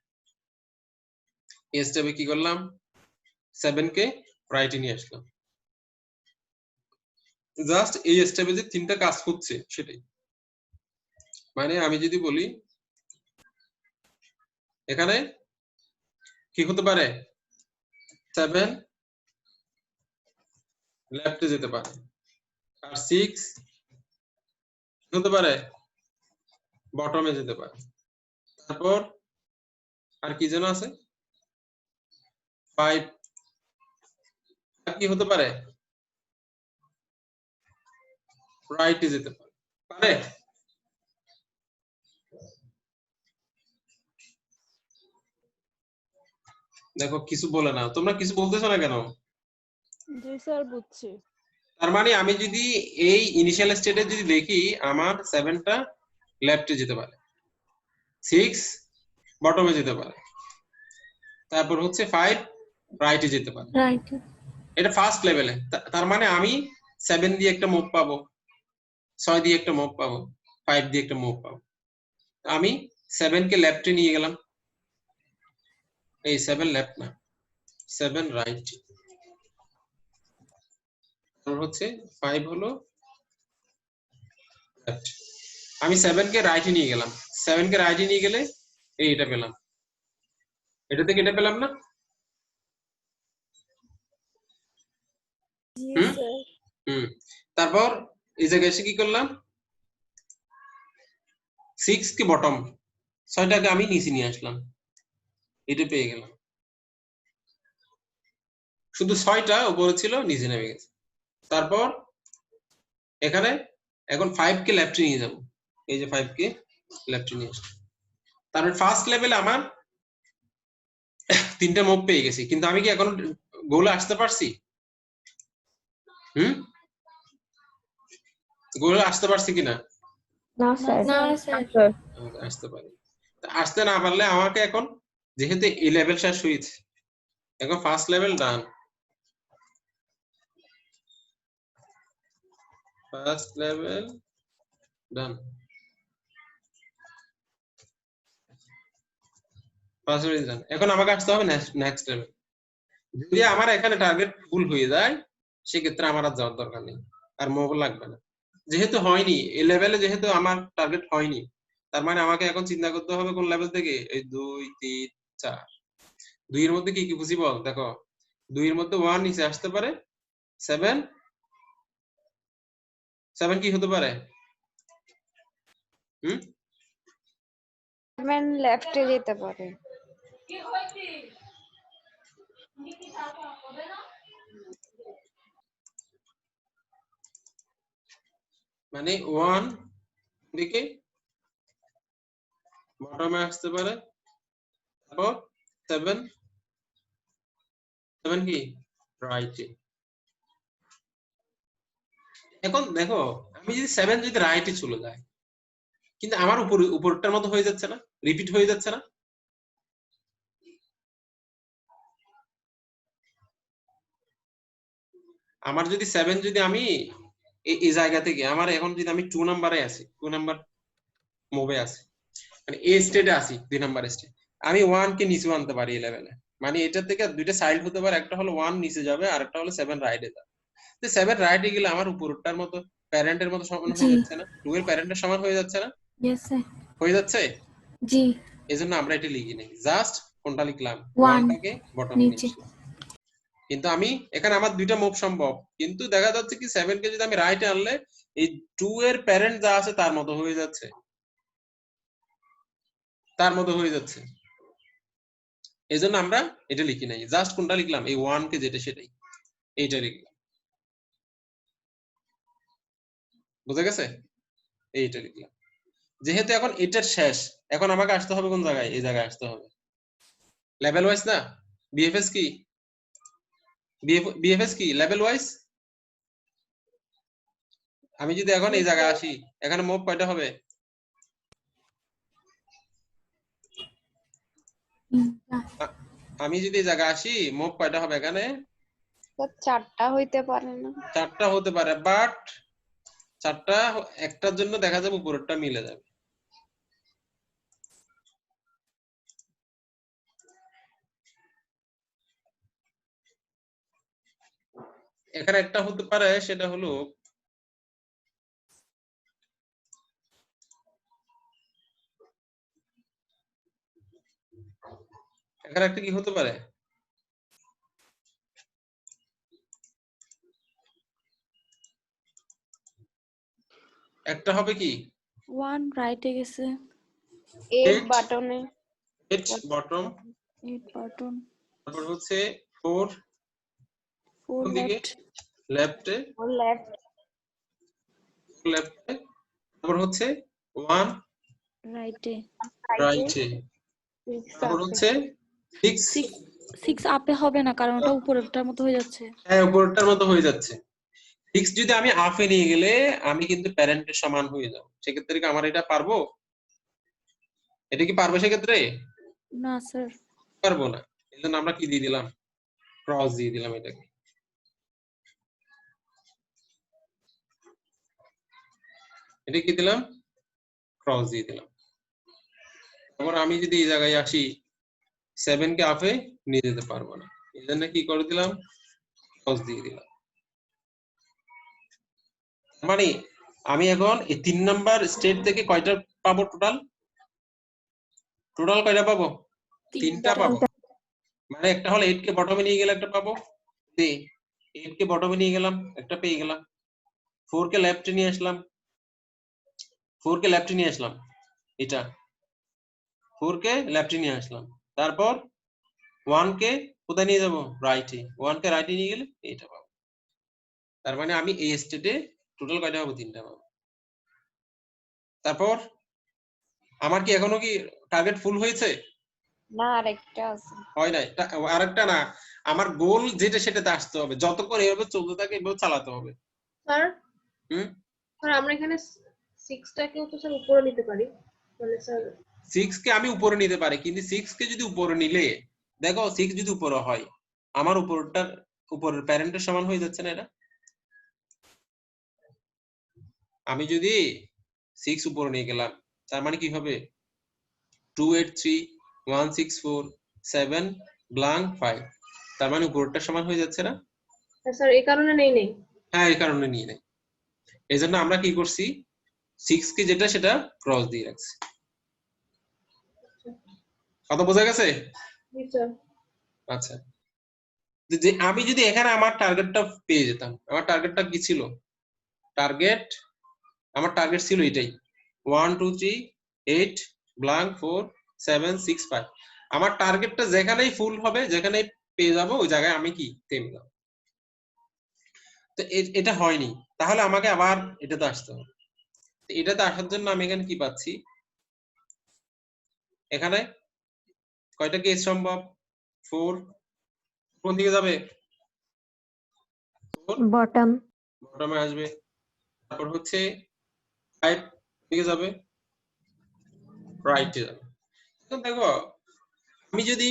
এই স্টেপে কি করলাম, 7 কে রাইটে নিয়ে আসলাম। জাস্ট এই স্টেপে যে 3টা কাজ করছে সেটাই। মানে আমি যদি বলি এখানে কি হতে পারে, 7 লেফটে যেতে পারে, আর 6 হতে পারে বটমে যেতে পারে। তারপর আর কি যেন আছে, 5 কি হতে পারে, রাইটে যেতে পারে। পারে? দেখো কিছু বলে না, তোমরা কিছু বলতেছো না কেন? জি স্যার বুঝছি। তার মানে আমি যদি এই ইনিশিয়াল স্টেটে যদি দেখি আমার 7টা লেফটে যেতে পারে, 6 বটমে যেতে পারে, তারপর হচ্ছে 5 রাইটে যেতে পারে। Right. এটা ফার্স্ট লেভেলে। তার মানে আমি 7 দিয়ে একটা মুভ পাবো, 6 দিয়ে একটা মুভ পাবো, 5 দিয়ে একটা মুভ পাবো। আমি 7 কে লেফটে নিয়ে গেলাম, এই 7 লেফট না, 7 রাইট। তারপর হচ্ছে 5 হলো লেফট। আমি 7 কে রাইটে নিয়ে গেলাম, 7 কে রাইটে নিয়ে গেলে এটা পেলাম, এটা থেকে এটা পেলাম না? জি হুম স্যার। হুম তারপর এই জায়গায় এসে কি করলাম, 6 কে বটম, 6টাকে আমি নিচে নিয়ে আসলাম, এটা পেয়ে গেলাম। শুধু 6টা উপরে ছিল, নিচে নেমে গেছে। তারপর এখানে এখন 5 কে লেফটে নিয়ে যাব, এই যে 5 কে লেফটে নিয়ে আসলাম। তারপর ফার্স্ট লেভেলে আমার 3টা মুভ পেয়ে গেছি, কিন্তু আমি কি এখন গোলে আসতে পারছি? হুম গোলে আসতে পারছি কিনা? না না স্যার। না স্যার। স্যার আসতে পারি। তা আসতে না পারলে আমাকে এখন, যেহেতু এই লেভেল শেষ হয়েছে, এখন ফার্স্ট লেভেল ডান, ফার্স্ট লেভেল ডান, ফার্স্ট লেভেল ডান। এখন আমাকে আসতে হবে নেক্সট লেভেল। যদি আমার এখানে টার্গেট ফুল হয়ে যায়, সেক্ষেত্রে আমার আর যাওয়ার দরকার নেই, আর মোবাইল লাগবে না। যেহেতু হয়নি এই লেভেলে, যেহেতু আমার টার্গেট হয়নি, তার মানে আমাকে এখন চিন্তা করতে হবে কোন লেভেল থেকে, এই 2 3 4। 2 এর মধ্যে কি কি পসিবল দেখো, 2 এর মধ্যে 1 নিচে আসতে পারে, 7 7 কি হতে পারে? হুম 7 লেফটে যেতে পারে। মানে 1 দিকে বটমে আসতে পারে, তারপর 7 7 কি রাইটে। এখন দেখো, আমি যদি 7 যদি রাইটে চলে যায়, কিন্তু আমার উপরটার মতো হয়ে যাচ্ছে না, রিপিট হয়ে যাচ্ছে না? আমার যদি 7 যদি আমি এই জায়গা থেকে, আমার এখন যদি আমি 2 নাম্বারে আছি, 2 নাম্বার মুভে আছি, মানে এ স্টেটে আছি, 2 নাম্বার স্টেট, আমি 1 কে নিচে আনতে পারি এই লেভেলে। মানে এটা থেকে দুইটা সাইড হতে পারে, একটা হলো 1 নিচে যাবে, আর একটা হলো 7 রাইটে যাবে। তো 7 রাইটে গেলে আমার উপরটার মতো, প্যারেন্টের মতো সমান হয়ে জি যাচ্ছে না? 2 এর প্যারেন্টের সমান হয়ে যাচ্ছে না? yes sir হয়ে যাচ্ছে। জি এজন্য আমরা এটা লিখি নাই, জাস্ট কোনটা লিখলাম, 1 1টাকে বটমে নিয়ে নিচে আসলাম। কিন্তু আমি এখানে আমার দুইটা মুভ সম্ভব, কিন্তু দেখা যাচ্ছে কি 7 কে যদি আমি রাইটে আনলে, এই 2 এর প্যারেন্ট যা আছে তার মতো হয়ে যাচ্ছে, তার মতো হয়ে যাচ্ছে। এজন্য আমরা এটা লিখি নাই, জাস্ট কোনটা লিখলাম, এই 1 কে যেটা সেটাই, এইটা লিখলাম। বুঝা গেছে? এইটা লিখলাম। যেহেতু এখন এটার শেষ, এখন আমাকে আসতে হবে কোন জায়গায়, এই জায়গায় আসতে হবে। লেভেল ওয়াইজ না? বিএফএস কি? বিএফএস কি লেভেল ওয়াইজ? আমি যদি এখন এই জায়গায় আসি, এখানে মুভ কয়টা হবে? আ- আমি যদি এই জায়গায় আসি, মুভ কয়টা হবে এখানে? স্যার 4টা হইতে পারে না। 4টা হতে পারে, বাট 4টা একটার জন্য দেখা যাবে উপরেরটা মিলে যাবে। এখানে একটা হতে পারে, সেটা হলো এখানে একটা কি হতে পারে, একটা হবে কি 1 রাইটে গেছে, 8 8 বাটনে 8 বটম, 8 বাটন, তারপর হচ্ছে 4 4 কোন দিকে, লেফট, লেফটে, লেফট লেফটে, তারপর হচ্ছে 1 রাইটে। রাইটে, তারপর হচ্ছে 6 6 আপে হবে না কারণ ওটা উপরেরটার মতো হয়ে যাচ্ছে। হ্যাঁ উপরটার মতো হয়ে যাচ্ছে। 6 যদি আমি আপে নিয়ে গেলে আমি কিন্তু প্যারেন্টের সমান হয়ে যাব, সেক্ষেত্রে কি আমার এটা পারবো? এটা কি পারবো সেক্ষেত্রে? না স্যার। পারবো না। এই জন্য আমরা কি দিয়ে দিলাম? ক্রস দিয়ে দিলাম এটাকে। এটা কি দিলাম? ক্রস দিয়ে দিলাম। তারপর আমি যদি এই জায়গায় আসি 7 কে আপে নিয়ে যেতে পারবো না, এই জন্য কি করে দিলাম? ক্রস দিয়ে দিলাম। মানে আমি এখন এই 3 নাম্বার স্টেট থেকে কয়টা পাবো টোটাল? টোটাল কয়টা পাবো? 3টা পাবো। মানে একটা হলো 8 কে বটমে নিয়ে গেলে একটা পাবো, 8 কে বটমে নিয়ে গেলাম একটা পেয়ে গেলাম, 4 কে লেফটে নিয়ে আসলাম, 4 কে লেফটে নিয়ে আসলাম, এটা 4 কে লেফটে নিয়ে আসলাম, তারপর 1 কে কোথায় নিয়ে যাব? রাইটে, 1 কে রাইটে নিয়ে গেলে এটা পাবো। তার মানে আমি এই স্টেটে টোটাল কয়টা পাবো? 3টা পাবো। তারপর আমার কি এখনো কি টার্গেট ফুল হয়েছে? না আরেকটা আছে। হয় নাই, আরেকটা না, আমার গোল যেটা সেটাতে আসতে হবে, যতক্ষণ এভাবে চলতে থাকে এভাবে চালাতে হবে। স্যার হুম, স্যার আমরা এখানে 6টাকেও তো স্যার উপরে নিতে পারি, মানে স্যার 6 কে আমি উপরে নিতে পারি, কিন্তু 6 কে যদি উপরে নিলে দেখো 6 যদি উপরে হয় আমার উপরের প্যারেন্টের সমান হয়ে যাচ্ছে না এটা? আমি যদি 6 উপরে নিয়ে গেলাম তার মানে কি হবে? 2 8 3 1 6 4 7 ব্ল্যাঙ্ক 5, তার মানে উপরেরটা সমান হয়ে যাচ্ছে না? স্যার এই কারণে নেই। হ্যাঁ এই কারণে নিয়ে নেই। এই জন্য আমরা কি করছি? 6 কে যেটা সেটা ক্রস দিয়ে রাখছি। কথা বোঝা গেছে? জি স্যার। আচ্ছা, যে আমি যদি এখানে আমার টার্গেটটা পেয়ে যেতাম, আমার টার্গেটটা কি ছিল? আমার টার্গেট ছিল এটাই, 1 2 3 8 ব্ল্যাঙ্ক 4 7 6 5। আমার টার্গেটটা যেখানেই ফুল হবে, যেখানেই পেয়ে যাব, ওই জায়গায় আমি কি থেমে যাব। তো এটা হয়নি, তাহলে আমাকে আবার এটাতে আসতে হবে। তো এটাতে আসার জন্য আমি এখানে কি পাচ্ছি? এখানে কয়টা কেস সম্ভব? 4, কোন দিকে যাবে? বটম বটমে আসবে। তারপর হচ্ছে 5 দিকে যাবে, রাইটে যাবে। এখন দেখো আমি যদি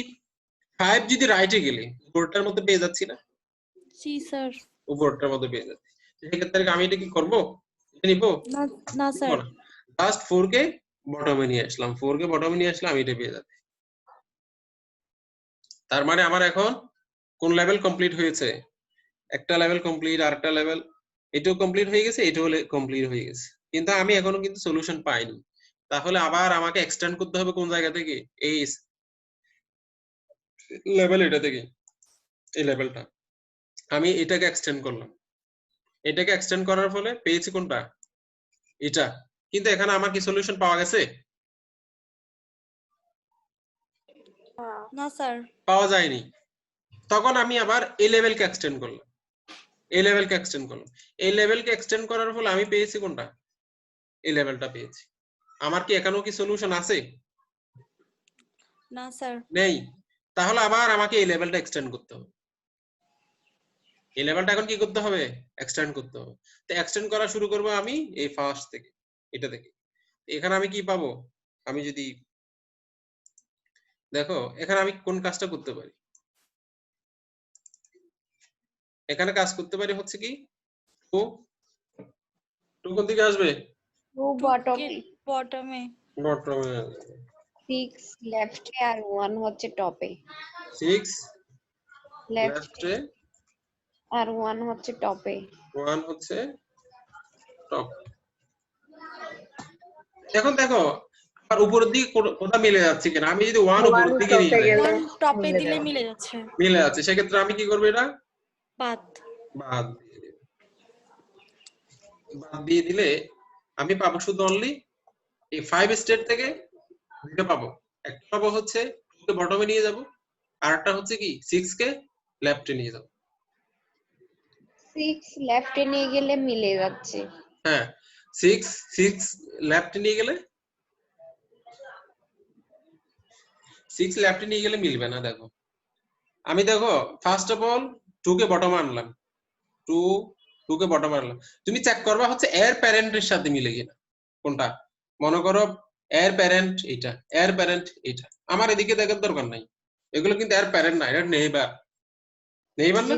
5 যদি রাইটে গেলে উপরটার মধ্যে পেয়ে যাচ্ছি না? জি স্যার। উপরটার মধ্যে পেয়ে যাচ্ছি, সেক্ষেত্রে আমি এটা কি করব? এটা নিব না না স্যার। জাস্ট 4 কে বটমে নিয়ে আসলাম, 4 কে বটমে নিয়ে আসলাম, এটা পেয়ে যাচ্ছি। তার মানে আমার এখন কোন লেভেল কমপ্লিট হয়েছে? একটা লেভেল কমপ্লিট, আরেকটা লেভেল এটাও কমপ্লিট হয়ে গেছে, এটাও কমপ্লিট হয়ে গেছে, কিন্তু আমি এখনো কিন্তু সলিউশন পাইনি। তাহলে আবার আমাকে এক্সটেন্ড করতে হবে কোন জায়গা থেকে? এই লেভেল, এটা থেকে এই লেভেলটা আমি এটাকে এক্সটেন্ড করলাম। এটাকে এক্সটেন্ড করার ফলে পেয়েছি কোনটা? এটা। কিন্তু এখানে আমার কি সলিউশন পাওয়া গেছে? না স্যার। পাওয়া যায়নি। তখন আমি আবার এই লেভেলকে এক্সটেন্ড করলাম, এই লেভেলকে এক্সটেন্ড করলাম, এই লেভেলকে এক্সটেন্ড করার ফলে আমি পেয়েছি কোনটা? এই লেভেলটা পেয়েছি। আমার কি এখনো কি সলিউশন আছে? না স্যার। নেই। তাহলে আবার আমাকে এই লেভেলটা এক্সটেন্ড করতে হবে। এই লেভেলটা এখন কি করতে হবে? এক্সটেন্ড করতে হবে। তো এক্সটেন্ড করা শুরু করব আমি এই ফার্স্ট থেকে, এটা থেকে। এখানে আমি কি পাবো? আমি যদি দেখো এখানে আমি কোন কাজটা করতে পারি? এখানে কাজ করতে পারি হচ্ছে কি 2 2 কোন দিকে আসবে? 2 বটমে, বটমে। বটমে 6 লেফটে আর 1 হচ্ছে টপে। 6 লেফটে লেফটে আর 1 হচ্ছে টপে। 1 হচ্ছে টপ। এখন দেখো আর উপরের দিকে কোথা মিলে যাচ্ছে কিনা? আমি যদি 1 উপরের দিকে নিয়ে যাই, 1 টপে দিলে মিলে যাচ্ছে। মিলে যাচ্ছে, সেক্ষেত্রে আমি কি করব? এটা বাদ। বাদ দিয়ে দেব। বাদ দিয়ে দিলে আমি পাবো শুধু অনলি এই 5 স্টেট থেকে দুটো পাবো। একটা পাবো হচ্ছে 2 কে বটমে নিয়ে যাব, আর একটা হচ্ছে কি 6 কে লেফটে নিয়ে যাব। 6 লেফটে নিয়ে গেলে মিলে যাচ্ছে। হ্যাঁ, 6 লেফট নিয়ে গেলে 6 লেফট নিয়ে গেলে মিলবে না। দেখো আমি দেখো first of all 2 K bottom আনলাম, 2 কে বটম আনলাম। তুমি চেক করবা হচ্ছে এর প্যারেন্টের সাথে মিলে কিনা। কোনটা? মনে করো এর প্যারেন্ট এটা, এর প্যারেন্ট এটা। আমার এদিকে দেখার দরকার নাই, এগুলো কিন্তু এর প্যারেন্ট না, এটা নেইবার। নেইবার না?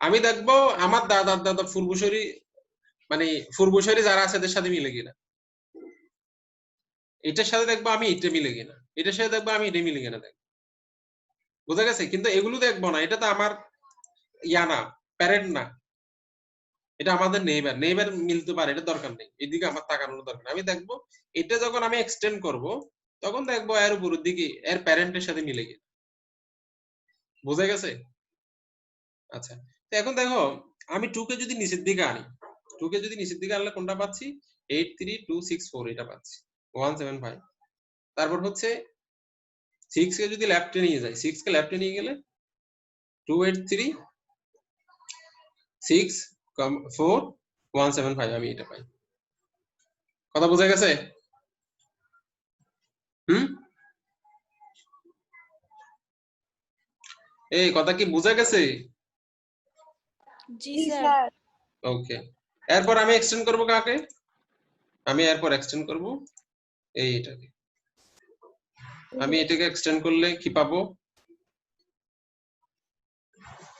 আমি দেখবো আমার দাদার দাদা পূর্বসূরি মানে পূর্বসূরি যারা আছে এদের সাথে মিলে কিনা। এটার সাথে দেখবো আমি এটা মিলে কিনা, এটার সাথে দেখবো আমি এটা মিলে কিনা। দেখবো বুঝা গেছে? কিন্তু এগুলো দেখবো না, এটা তো আমার ইয়া না, প্যারেন্ট না, এটা আমাদের নেইবার। নেইবার মিলতে পারে, এটা দরকার নেই, এদিকে আমার তাকানোর দরকার নেই। আমি দেখবো এটা যখন আমি এক্সটেন্ড করব তখন দেখবো এর উপরের দিকে এর প্যারেন্টের সাথে মিলে কিনা। বুঝা গেছে? আচ্ছা, তো এখন দেখো আমি 2 কে যদি নিচের দিকে আনি, 2 কে যদি নিচের দিকে আনলে কোনটা পাচ্ছি? 83264 এটা পাচ্ছি, 175। তারপর হচ্ছে 6 কে যদি লেফটে নিয়ে যাই, 6 কে লেফটে নিয়ে গেলে 28364175 আমি এটা পাই। কথা বোঝা গেছে? এই কথা কি বোঝা গেছে? জি জি স্যার। স্যার। ওকে, এরপর আমি এক্সটেন্ড করব কাকে? আমি এরপর এক্সটেন্ড করব এইটাকে। আমি এটাকে এক্সটেন্ড করলে কি পাবো?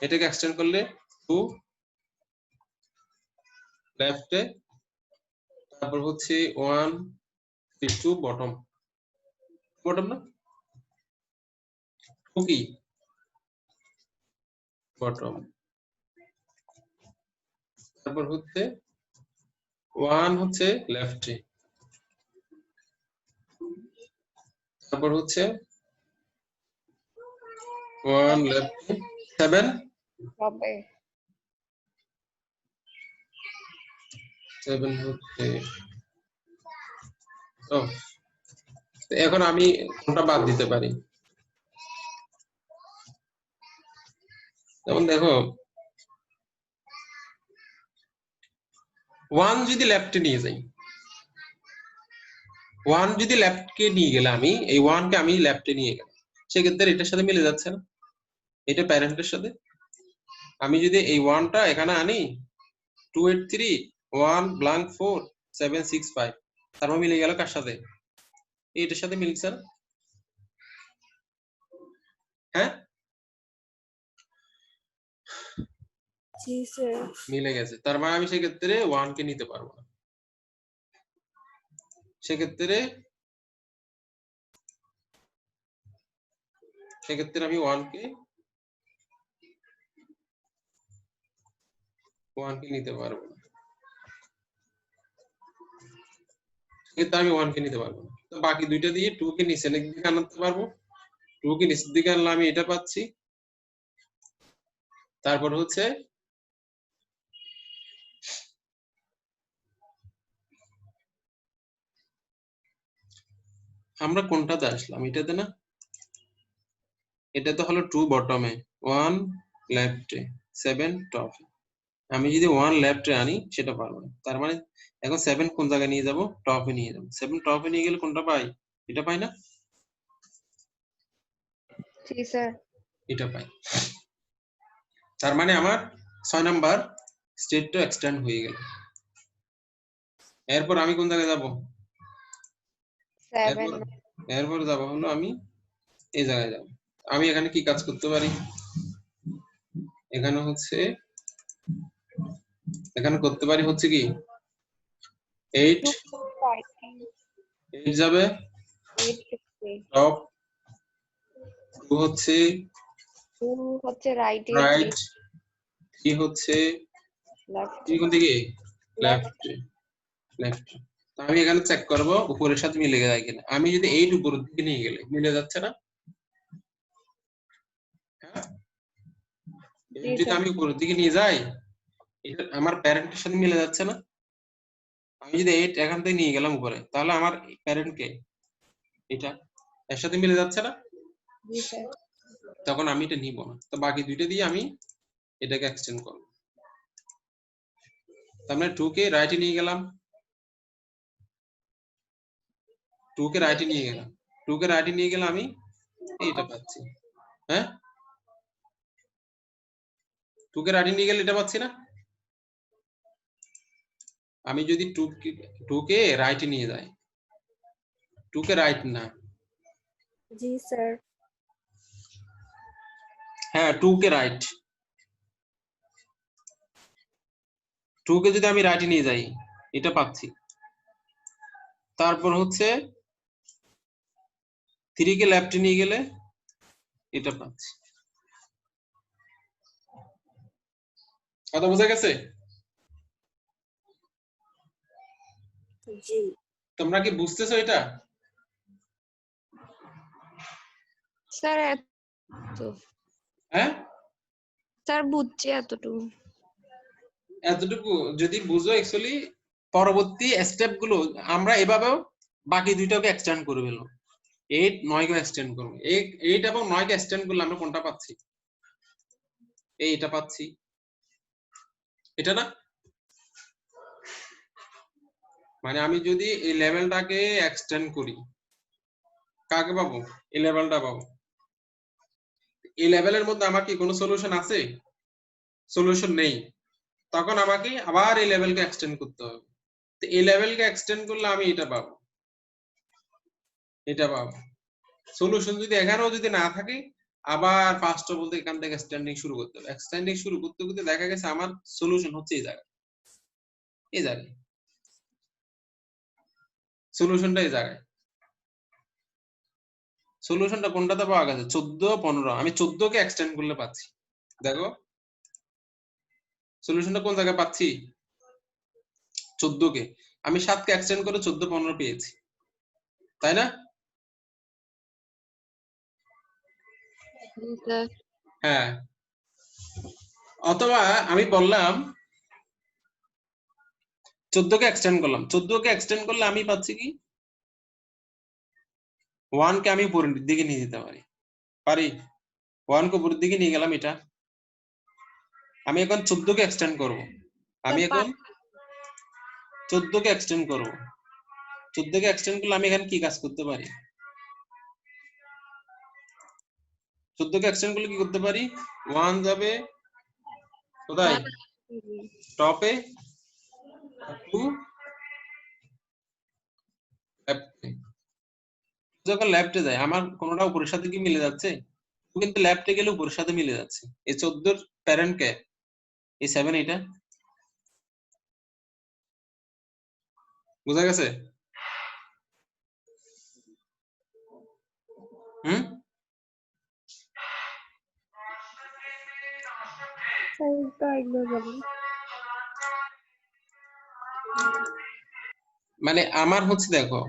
এটাকে এক্সটেন্ড করলে 2 লেফটে, তারপর হচ্ছে 1 2 বটম, বটম না 2 কি বটম, তারপর হচ্ছে 1 হচ্ছে লেফটে, তারপর হচ্ছে 1 লেফটে 7 হবে। 7 হচ্ছে। ও, তো এখন আমি কোনটা বাদ দিতে পারি? যেমন দেখো 1 যদি লেফটে নিয়ে যাই, 1 যদি লেফট কে নিয়ে গেলে আমি এই 1 কে আমি লেফটে নিয়ে গেলাম, সেক্ষেত্রে এটার সাথে মিলে যাচ্ছে না, এটা প্যারেন্টের সাথে। আমি যদি এই 1 টা এখানে আনি 2831 তারপর মিলে গেল কার সাথে? এইটার সাথে মিলছে না? হ্যাঁ জি স্যার। মিলে গেছে, তার মানে আমি সেক্ষেত্রে 1 কে নিতে পারবো না। সেক্ষেত্রে আমি 1 কে নিতে পারবো না, সেক্ষেত্রে আমি 1 কে নিতে পারবো না। তো বাকি দুইটা দিয়ে 2 কে নিচের দিকে আনতে পারবো। 2 কে নিচের দিকে আনলে আমি এটা পাচ্ছি। তারপর হচ্ছে আমরা কোনটাতে আসলাম? এটাতে না, এটাতে হলো 2 বটমে 1 লেফটে 7 টপে। আমি যদি 1 লেফটে আনি সেটা পারবো না, তার মানে এখন 7 কোন জায়গায় নিয়ে যাব? টপে নিয়ে যাব। 7 টপে নিয়ে গেলে কোনটা পাই? এটা পাই না? জি স্যার। এটা পাই। তার মানে আমার 6 নাম্বার স্টেটটা এক্সটেন্ড হয়ে গেল। এরপর আমি কোন জায়গায় যাব? 7 এরপর যাব হলো আমি এই জায়গায় যাব। আমি এখানে কি কাজ করতে পারি? এখানে হচ্ছে এখানে করতে পারি হচ্ছে কি 8 যাবে 8 টপ, 2 হচ্ছে 2 হচ্ছে রাইটে, রাইট, 3 হচ্ছে লেফট। 3 কোন দিকে? লেফট। লেফট। আমি এখানে চেক করব উপরের সাথে মিলে যায় কিনা। আমি যদি 8 উপরের দিকে নিয়ে গেলে মিলে যাচ্ছে না? হ্যাঁ, যদি আমি উপরের দিকে নিয়ে যাই এটা আমার প্যারেন্টের সাথে মিলে যাচ্ছে না? আমি যদি 8 এখান থেকে নিয়ে গেলাম উপরে, তাহলে আমার প্যারেন্ট কে? এটা এর সাথে মিলে যাচ্ছে না? জি স্যার। তখন আমি এটা নিব না। তো বাকি দুইটা দিয়ে আমি এটাকে এক্সটেন্ড করব। তার মানে 2 কে রাইটে নিয়ে গেলাম, 2 কে রাইটে নিয়ে গেলাম, 2 কে রাইটে নিয়ে গেলে আমি এইটা পাচ্ছি। হ্যাঁ, 2 কে রাইটে নিয়ে গেলে এটা পাচ্ছি না? আমি যদি 2 কে রাইটে নিয়ে যাই, 2 কে রাইট না, জি স্যার। হ্যাঁ 2 কে রাইট, 2 কে যদি আমি রাইটে নিয়ে যাই এটা পাচ্ছি। তারপর হচ্ছে 3 কে লেফটে নিয়ে গেলে এটা পাচ্ছি। কথা বোঝা গেছে? জি তোমরা কি বুঝতেছো এটা? স্যার হ্যাঁ, স্যার বুঝছি এতটুকু। এতটুকু যদি বুঝো অ্যাকচুয়ালি পরবর্তী স্টেপ গুলো আমরা এভাবেও বাকি দুইটাকে এক্সটেন্ড করে ফেলবো। 8 9 কে এক্সটেন্ড করব, 8 এবং 9 কে এক্সটেন্ড করলে আমরা কোনটা পাচ্ছি? এইটা পাচ্ছি, এটা না? মানে আমি যদি এই লেভেলটাকে এক্সটেন্ড করি কাকে পাবো? এই লেভেলটা পাবো। এই লেভেলের মধ্যে আমার কি কোনো সলিউশন আছে? সলিউশন নেই। তখন আমাকে আবার এই লেভেলকে এক্সটেন্ড করতে হবে। তো এই লেভেলকে এক্সটেন্ড করলে আমি এটা পাবো, এটা পাবো। সলিউশন যদি এখানেও যদি না থাকে আবার ফার্স্ট বলতে এখান থেকে এক্সটেন্ডিং শুরু করতে হবে। এক্সটেন্ডিং শুরু করতে করতে দেখা গেছে আমার সলিউশন হচ্ছে এই জায়গায়, এই জায়গায় সলিউশনটা, এই জায়গায় সলিউশনটা কোনটাতে পাওয়া গেছে? 14 15। আমি 14 কে এক্সটেন্ড করলে পাচ্ছি। দেখো সলিউশনটা কোন জায়গায় পাচ্ছি? 14 কে। আমি 7 কে এক্সটেন্ড করে 14 15 পেয়েছি, তাই না? স্যার হ্যাঁ, অথবা আমি বললাম 14 কে এক্সটেন্ড করলাম, 14 কে এক্সটেন্ড করলে আমি পাচ্ছি কি 1 কে আমি উপরের দিকে নিয়ে যেতে পারি, পারি 1 কে উপরের দিকে নিয়ে গেলাম। এটা আমি এখন 14 কে এক্সটেন্ড করব, আমি এখন 14 কে এক্সটেন্ড করব। 14 কে এক্সটেন্ড করলে আমি এখানে কি কাজ করতে পারি? 14 কে এক্সটেন্ড করলে কি করতে পারি? 1 যাবে কোথায়? টপে, 2 লেফটে। যখন লেফটে যায় আমার কোনটা উপরের সাথে কি মিলে যাচ্ছে? কিন্তু লেফটে গেলে উপরের সাথে মিলে যাচ্ছে। এই 14 এর প্যারেন্ট কে? এই 7 এটা। বুঝা গেছে? হুম, স্যার একটু একবার বলেন। মানে আমার হচ্ছে দেখো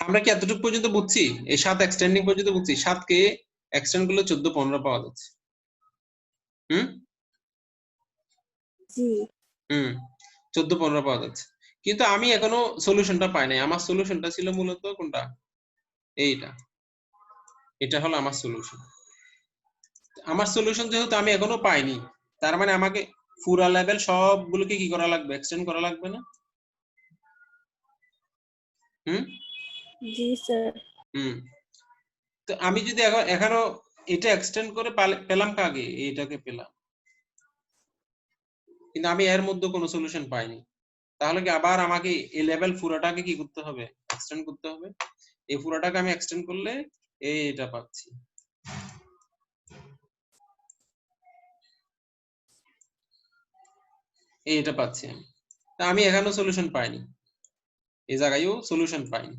আমরা কি এতটুকু পর্যন্ত বুঝছি? এই 7 এক্সটেন্ডিং পর্যন্ত বুঝছি। 7 কে এক্সটেন্ড করলে 14 15 পাওয়া যাচ্ছে। হুম জি হুম 14 15 পাওয়া যাচ্ছে। কিন্তু আমি এখনো সলিউশনটা পাই নাই। আমার সলিউশনটা ছিল মূলত কোনটা? এইটা, এটা হলো আমার সলিউশন। আমার সলিউশন যেহেতু আমি এখনো পাইনি, তার মানে আমাকে পুরা লেভেল সবগুলোকে কি করা লাগবে? এক্সটেন্ড করা লাগবে না? হুম জি স্যার। হুম তো আমি যদি এখনো এটা এক্সটেন্ড করে পেলাম কাকে? এইটাকে পেলাম, কিন্তু আমি এর মধ্যে কোনো সলিউশন পাইনি। তাহলে কি আবার আমাকে এই লেভেল পুরোটাকে কি করতে হবে? এক্সটেন্ড করতে হবে। এই পুরোটাকে আমি এক্সটেন্ড করলে এটা পাচ্ছি। এটা পাচ্ছি আমি। তা আমি এখনো সলিউশন পাইনি, এই জায়গায়ও সলিউশন পাইনি।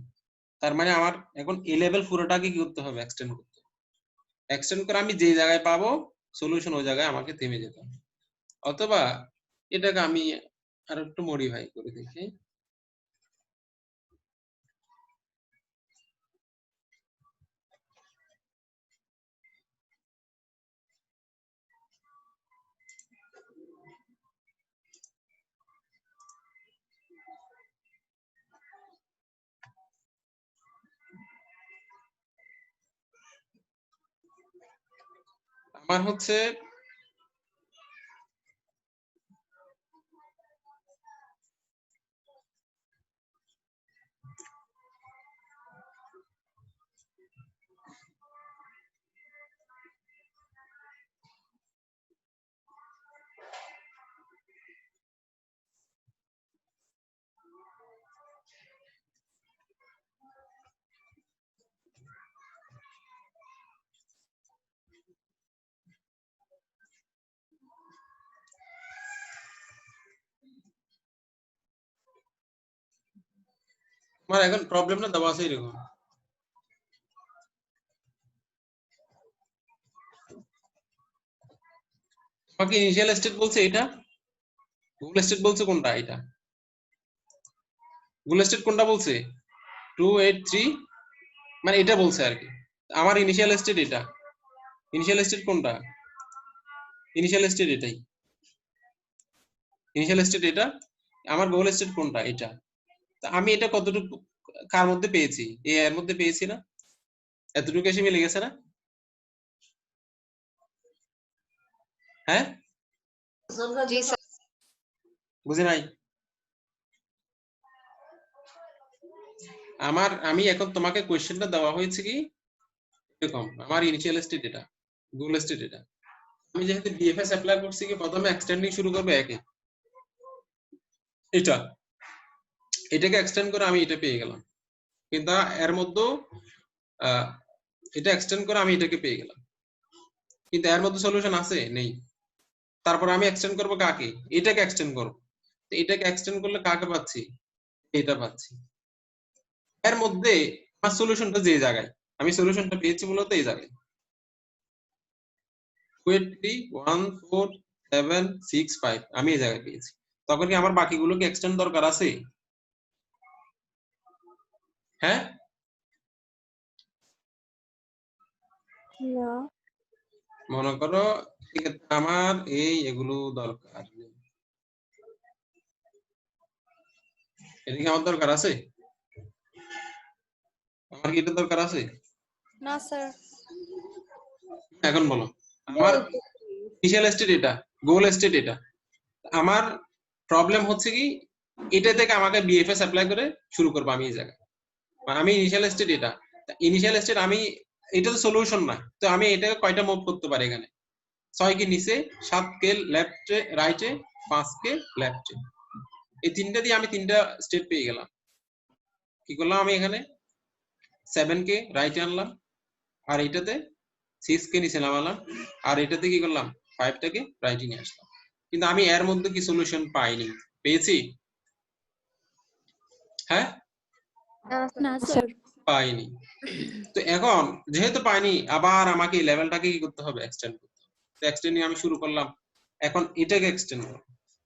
তার মানে আমার এখন এই লেভেল পুরোটাকে কি করতে হবে? এক্সটেন্ড করতে হবে। এক্সটেন্ড করে আমি যে জায়গায় পাবো সলিউশন ওই জায়গায় আমাকে থেমে যেতে হবে। অথবা এটাকে আমি আর একটু মডিফাই করে দেখি। আমার হচ্ছে আমার এখন প্রবলেমটা দেওয়া আছে এরকম। তোমাকে ইনিশিয়াল স্টেট বলছে এটা, গোল স্টেট বলছে কোনটা? এটা গোল স্টেট কোনটা বলছে? 283, মানে এটা বলছে আর কি। আমার ইনিশিয়াল স্টেট এটা। ইনিশিয়াল স্টেট কোনটা? ইনিশিয়াল স্টেট এটাই। ইনিশিয়াল স্টেট এটা। আমার গোল স্টেট কোনটা? এটা। তা আমি এটা কতটুকু কার মধ্যে পেয়েছি? এ এর মধ্যে পেয়েছি না? এতটুকু এসে মিলে গেছে না? হ্যাঁ, জি স্যার। বুঝি নাই। আমি এখন তোমাকে কোশ্চেনটা দেওয়া হয়েছে কি এরকম, আমার ইনিশিয়াল স্টেট এটা, গোল স্টেট এটা। আমি যেহেতু ডিএফএস অ্যাপ্লাই করছি কি প্রথমে এক্সটেন্ডিং শুরু করবে একে, এটাকে এক্সটেন্ড করে আমি এটা পেয়ে গেলাম। কিন্তু এর মধ্যে এটা এক্সটেন্ড করে আমি এটাকে পেয়ে গেলাম, কিন্তু এর মধ্যে সলিউশন আছে নেই। তারপর আমি এক্সটেন্ড করব কাকে? এটাকে এক্সটেন্ড করব। তো এটাকে এক্সটেন্ড করলে কাকে পাচ্ছি? এটা পাচ্ছি। এর মধ্যে আমার সলিউশনটা যে জায়গায়, আমি সলিউশনটা পেয়েছি মূলত এই জায়গায় 283, 147, 6, 5 আমি এই জায়গায় পেয়েছি। তখন কি আমার বাকিগুলোকে এক্সটেন্ড দরকার আছে? হ্যাঁ, না মনে করো সেক্ষেত্রে আমার এগুলো দরকার নেই। এটা কি আমার দরকার আছে? আমার কি এটা দরকার আছে? না স্যার। এখন বলো। আমার ইনিশিয়াল স্টেট এটা, গোল স্টেট এটা। আমার প্রবলেম হচ্ছে কি এটা থেকে আমাকে বিএফএস অ্যাপ্লাই করে শুরু করবো আমি এই জায়গায়। আমি ইনিশিয়াল স্টেট এটা, ইনিশিয়াল স্টেট আমি, এটা তো সলিউশন না। তো আমি এটাকে কয়টা মুভ করতে পারি এখানে? 6 কে নিচে, 7 কে লেফটে রাইটে, 5 কে লেফটে। এই তিনটা দিয়ে আমি তিনটা স্টেট পেয়ে গেলাম। কি করলাম আমি এখানে? 7 কে রাইটে আনলাম, আর এটাতে 6 কে নিচে নামালাম, আর এটাতে কি করলাম? 5 টাকে রাইটে নিয়ে আসলাম। কিন্তু আমি এর মধ্যে কি সলিউশন পাইনি? পেয়েছি? হ্যাঁ, না স্যার। পাইনি। তো এখন যেহেতু পাইনি, আবার আমাকে এই লেভেলটাকে কি করতে হবে? এক্সটেন্ড করতে হবে। তো এক্সটেন্ডিং আমি শুরু করলাম। এখন এটাকে এক্সটেন্ড করব।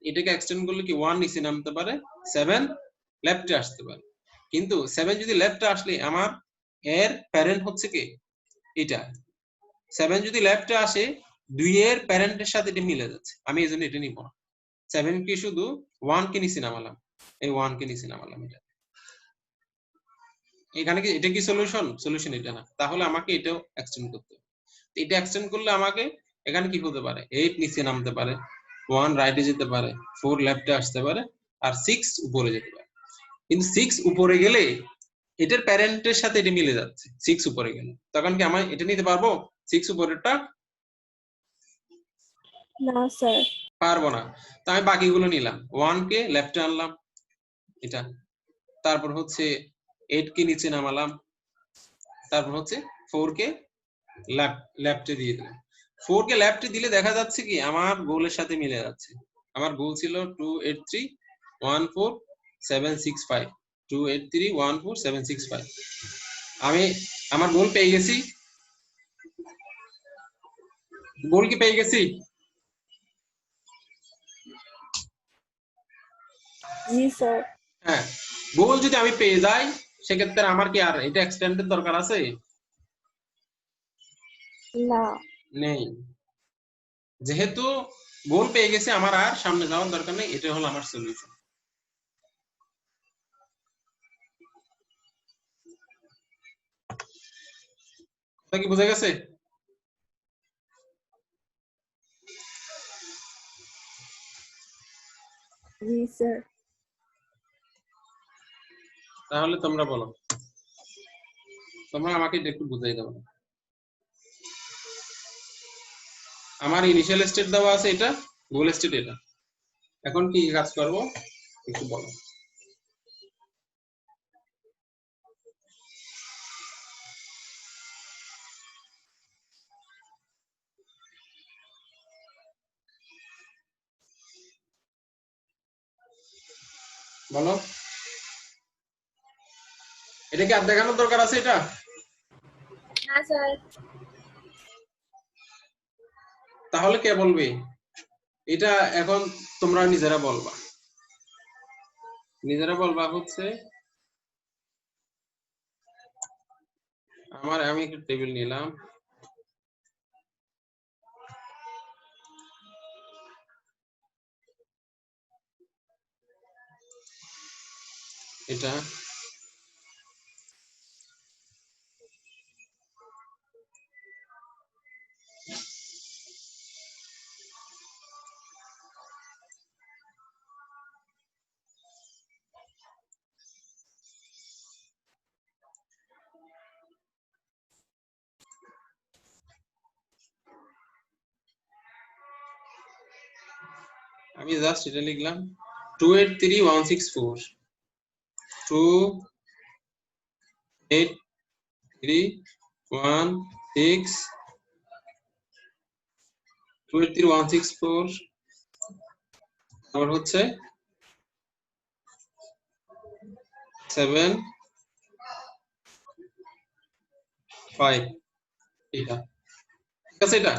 এটাকে এক্সটেন্ড করলে কি 1 নিচে নামতে পারে, 7 লেফটে আসতে পারে। কিন্তু 7 যদি লেফটে আসলে আমার এর প্যারেন্ট হচ্ছে কি এটা। 7 যদি লেফটে আসে 2 এর প্যারেন্টের সাথে এটা মিলে যাচ্ছে, আমি এজন্য এটা নিব না। 7 কে শুধু 1 কে নিচে নামালাম, এই 1 কে নিচে নামালাম। এটা এখানে কি এটা কি সলিউশন? সলিউশন এটা না। তাহলে আমাকে এটাও এক্সটেন্ড করতে হবে। এটা এক্সটেন্ড করলে আমাকে এখানে কি হতে পারে? 8 নিচে নামতে পারে, 1 রাইটে যেতে পারে, 4 লেফটে আসতে পারে, আর 6 উপরে যেতে পারে। কিন্তু 6 উপরে গেলে এটার প্যারেন্টের সাথে এটা মিলে যাচ্ছে, 6 উপরে গেলে তখন কি আমি এটা নিতে পারবো? 6 উপরেরটা না স্যার পারবো না। তো আমি বাকিগুলো নিলাম, 1 কে লেফটে আনলাম এটা, তারপর হচ্ছে 8 কে নিচে নামালাম, তারপর হচ্ছে 4 কে লেফটে দিয়ে দিলাম। 4 কে লেফটে দিলে দেখা যাচ্ছে কি আমার গোলের সাথে মিলে যাচ্ছে। আমার গোল ছিল 283, 14765, 283, 14765। আমি আমার গোল পেয়ে গেছি। গোল কি পেয়ে গেছি? জি স্যার হ্যাঁ, গোল যদি আমি পেয়ে যাই সেক্ষেত্রে আমার কি আর এটা এক্সটেন্ডের দরকার আছে? না নেই। যেহেতু গোল পেয়ে গেছে আমার আর সামনে যাওয়ার দরকার নেই, এটা হলো আমার সলিউশন। কথা কি বোঝা গেছে? জি স্যার তাহলে তোমরা বলো, তোমরা আমাকে এটা একটু বুঝাই দাও। আমার ইনিশিয়াল স্টেট দেওয়া আছে এটা, গোল স্টেট এটা। এখন কি কাজ করব একটু বলো। বলো। এটা কি আর দেখানোর দরকার আছে এটা? না স্যার। তাহলে কে বলবে? এটা এখন তোমরা নিজেরা বলবা, হচ্ছে আমি একটা টেবিল নিলাম, এটা আমি জাস্ট এটা লিখলাম 283164 28316 তারপর হচ্ছে 7 5 এটা ঠিক আছে। এটা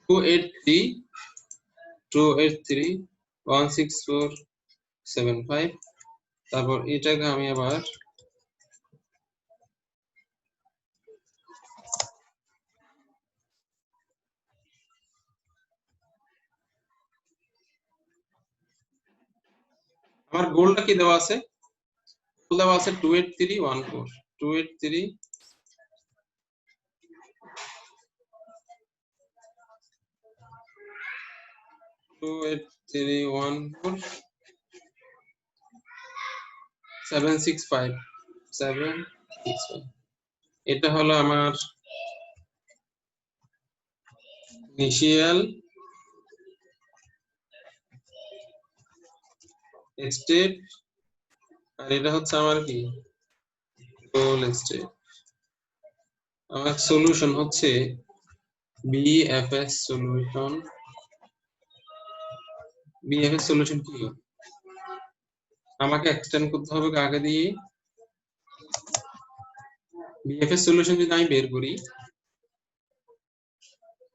2831647 তারপর এটাকে আমি আবার আমার গোলটা কি দেওয়া আছে? গোল দেওয়া আছে 28314 283 28314 765 765 এটা হলো আমার ইনিশিয়াল স্টেট, আর এটা হচ্ছে আমার কি গোল স্টেট। আমার সলিউশন হচ্ছে বিএফএস সলিউশন। বিএফএস সলিউশন কি? আমাকে এক্সটেন্ড করতে হবে কাকে দিয়ে? বিএফএস সলিউশন যদি আমি বের করি,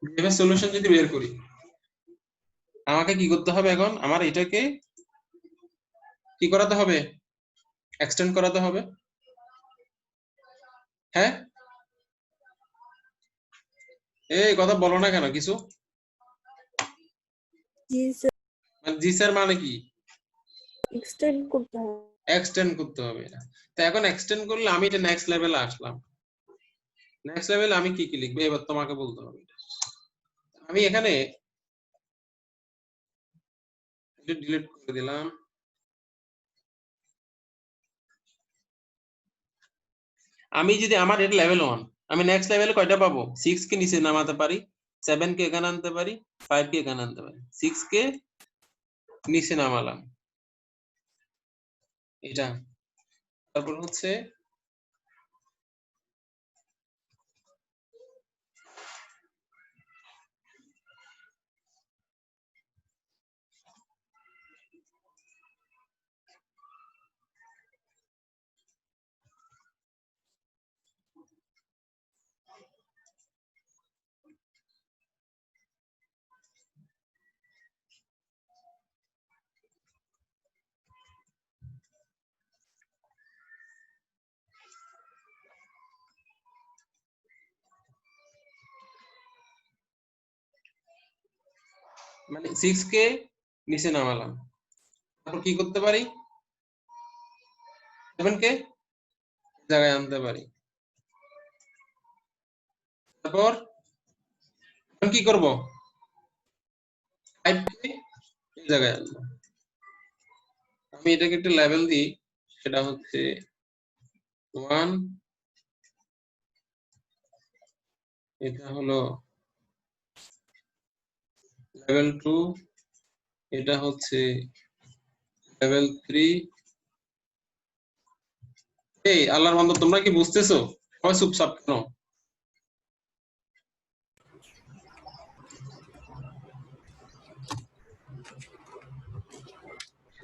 বিএফএস সলিউশন যদি বের করি, আমাকে কি করতে হবে? এখন আমার এটাকে কি করাতে হবে? এক্সটেন্ড করাতে হবে। হ্যাঁ, এই কথা বলো না কেন কিছু? জি স্যার। মানে জি স্যার মানে কি? এক্সটেন্ড করতে হবে। এক্সটেন্ড করতে হবে না। তো এখন এক্সটেন্ড করলে আমি এটা নেক্সট লেভেলে আসলাম। নেক্সট লেভেলে আমি কি কি লিখবো এবার তোমাকে বলতে হবে। আমি এখানে এটা ডিলিট করে দিলাম। আমি যদি আমার এটা লেভেল 1, আমি নেক্সট লেভেলে কয়টা পাবো? 6 কে নিচে নামাতে পারি, 7 কে এখানে আনতে পারি, 5 কে এখানে আনতে পারি, 6 কে নিচে নামালাম এটা। তারপর হচ্ছে মানে 6 কে নিচে নামালাম, তারপর কি করতে পারি? 7 কে জায়গায় আনতে পারি। তারপর আমি কি করব? 5 কে এই জায়গায় আনবো। আমি এটাকে একটা লেভেল দিই, সেটা হচ্ছে 1, এটা হলো লেভেল 2, এটা হচ্ছে লেভেল 3। এই আল্লাহর বান্দা তোমরা কি বুঝতেছো? সবাই চুপচাপ কেন?